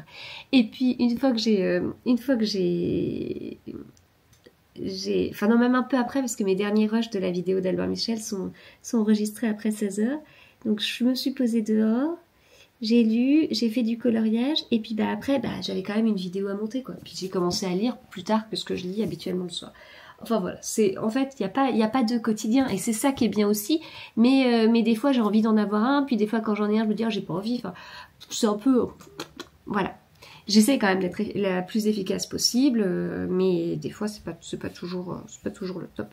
Et puis, une fois que j'ai... Enfin non, même un peu après, parce que mes derniers rushs de la vidéo d'Albert Michel sont enregistrés après 16h. Donc je me suis posée dehors, j'ai lu, j'ai fait du coloriage, et puis après, j'avais quand même une vidéo à monter, quoi. Puis j'ai commencé à lire plus tard que ce que je lis habituellement le soir. Enfin voilà, en fait, il n'y a pas de quotidien, et c'est ça qui est bien aussi, mais des fois j'ai envie d'en avoir un, puis des fois quand j'en ai un, je me dis, oh, j'ai pas envie, enfin, c'est un peu... Voilà. J'essaie quand même d'être la plus efficace possible, mais des fois c'est pas toujours le top.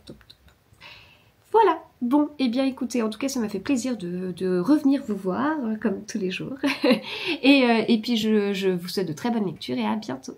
Voilà, bon, et bien écoutez, en tout cas ça m'a fait plaisir de revenir vous voir, comme tous les jours. Et puis je vous souhaite de très bonnes lectures et à bientôt.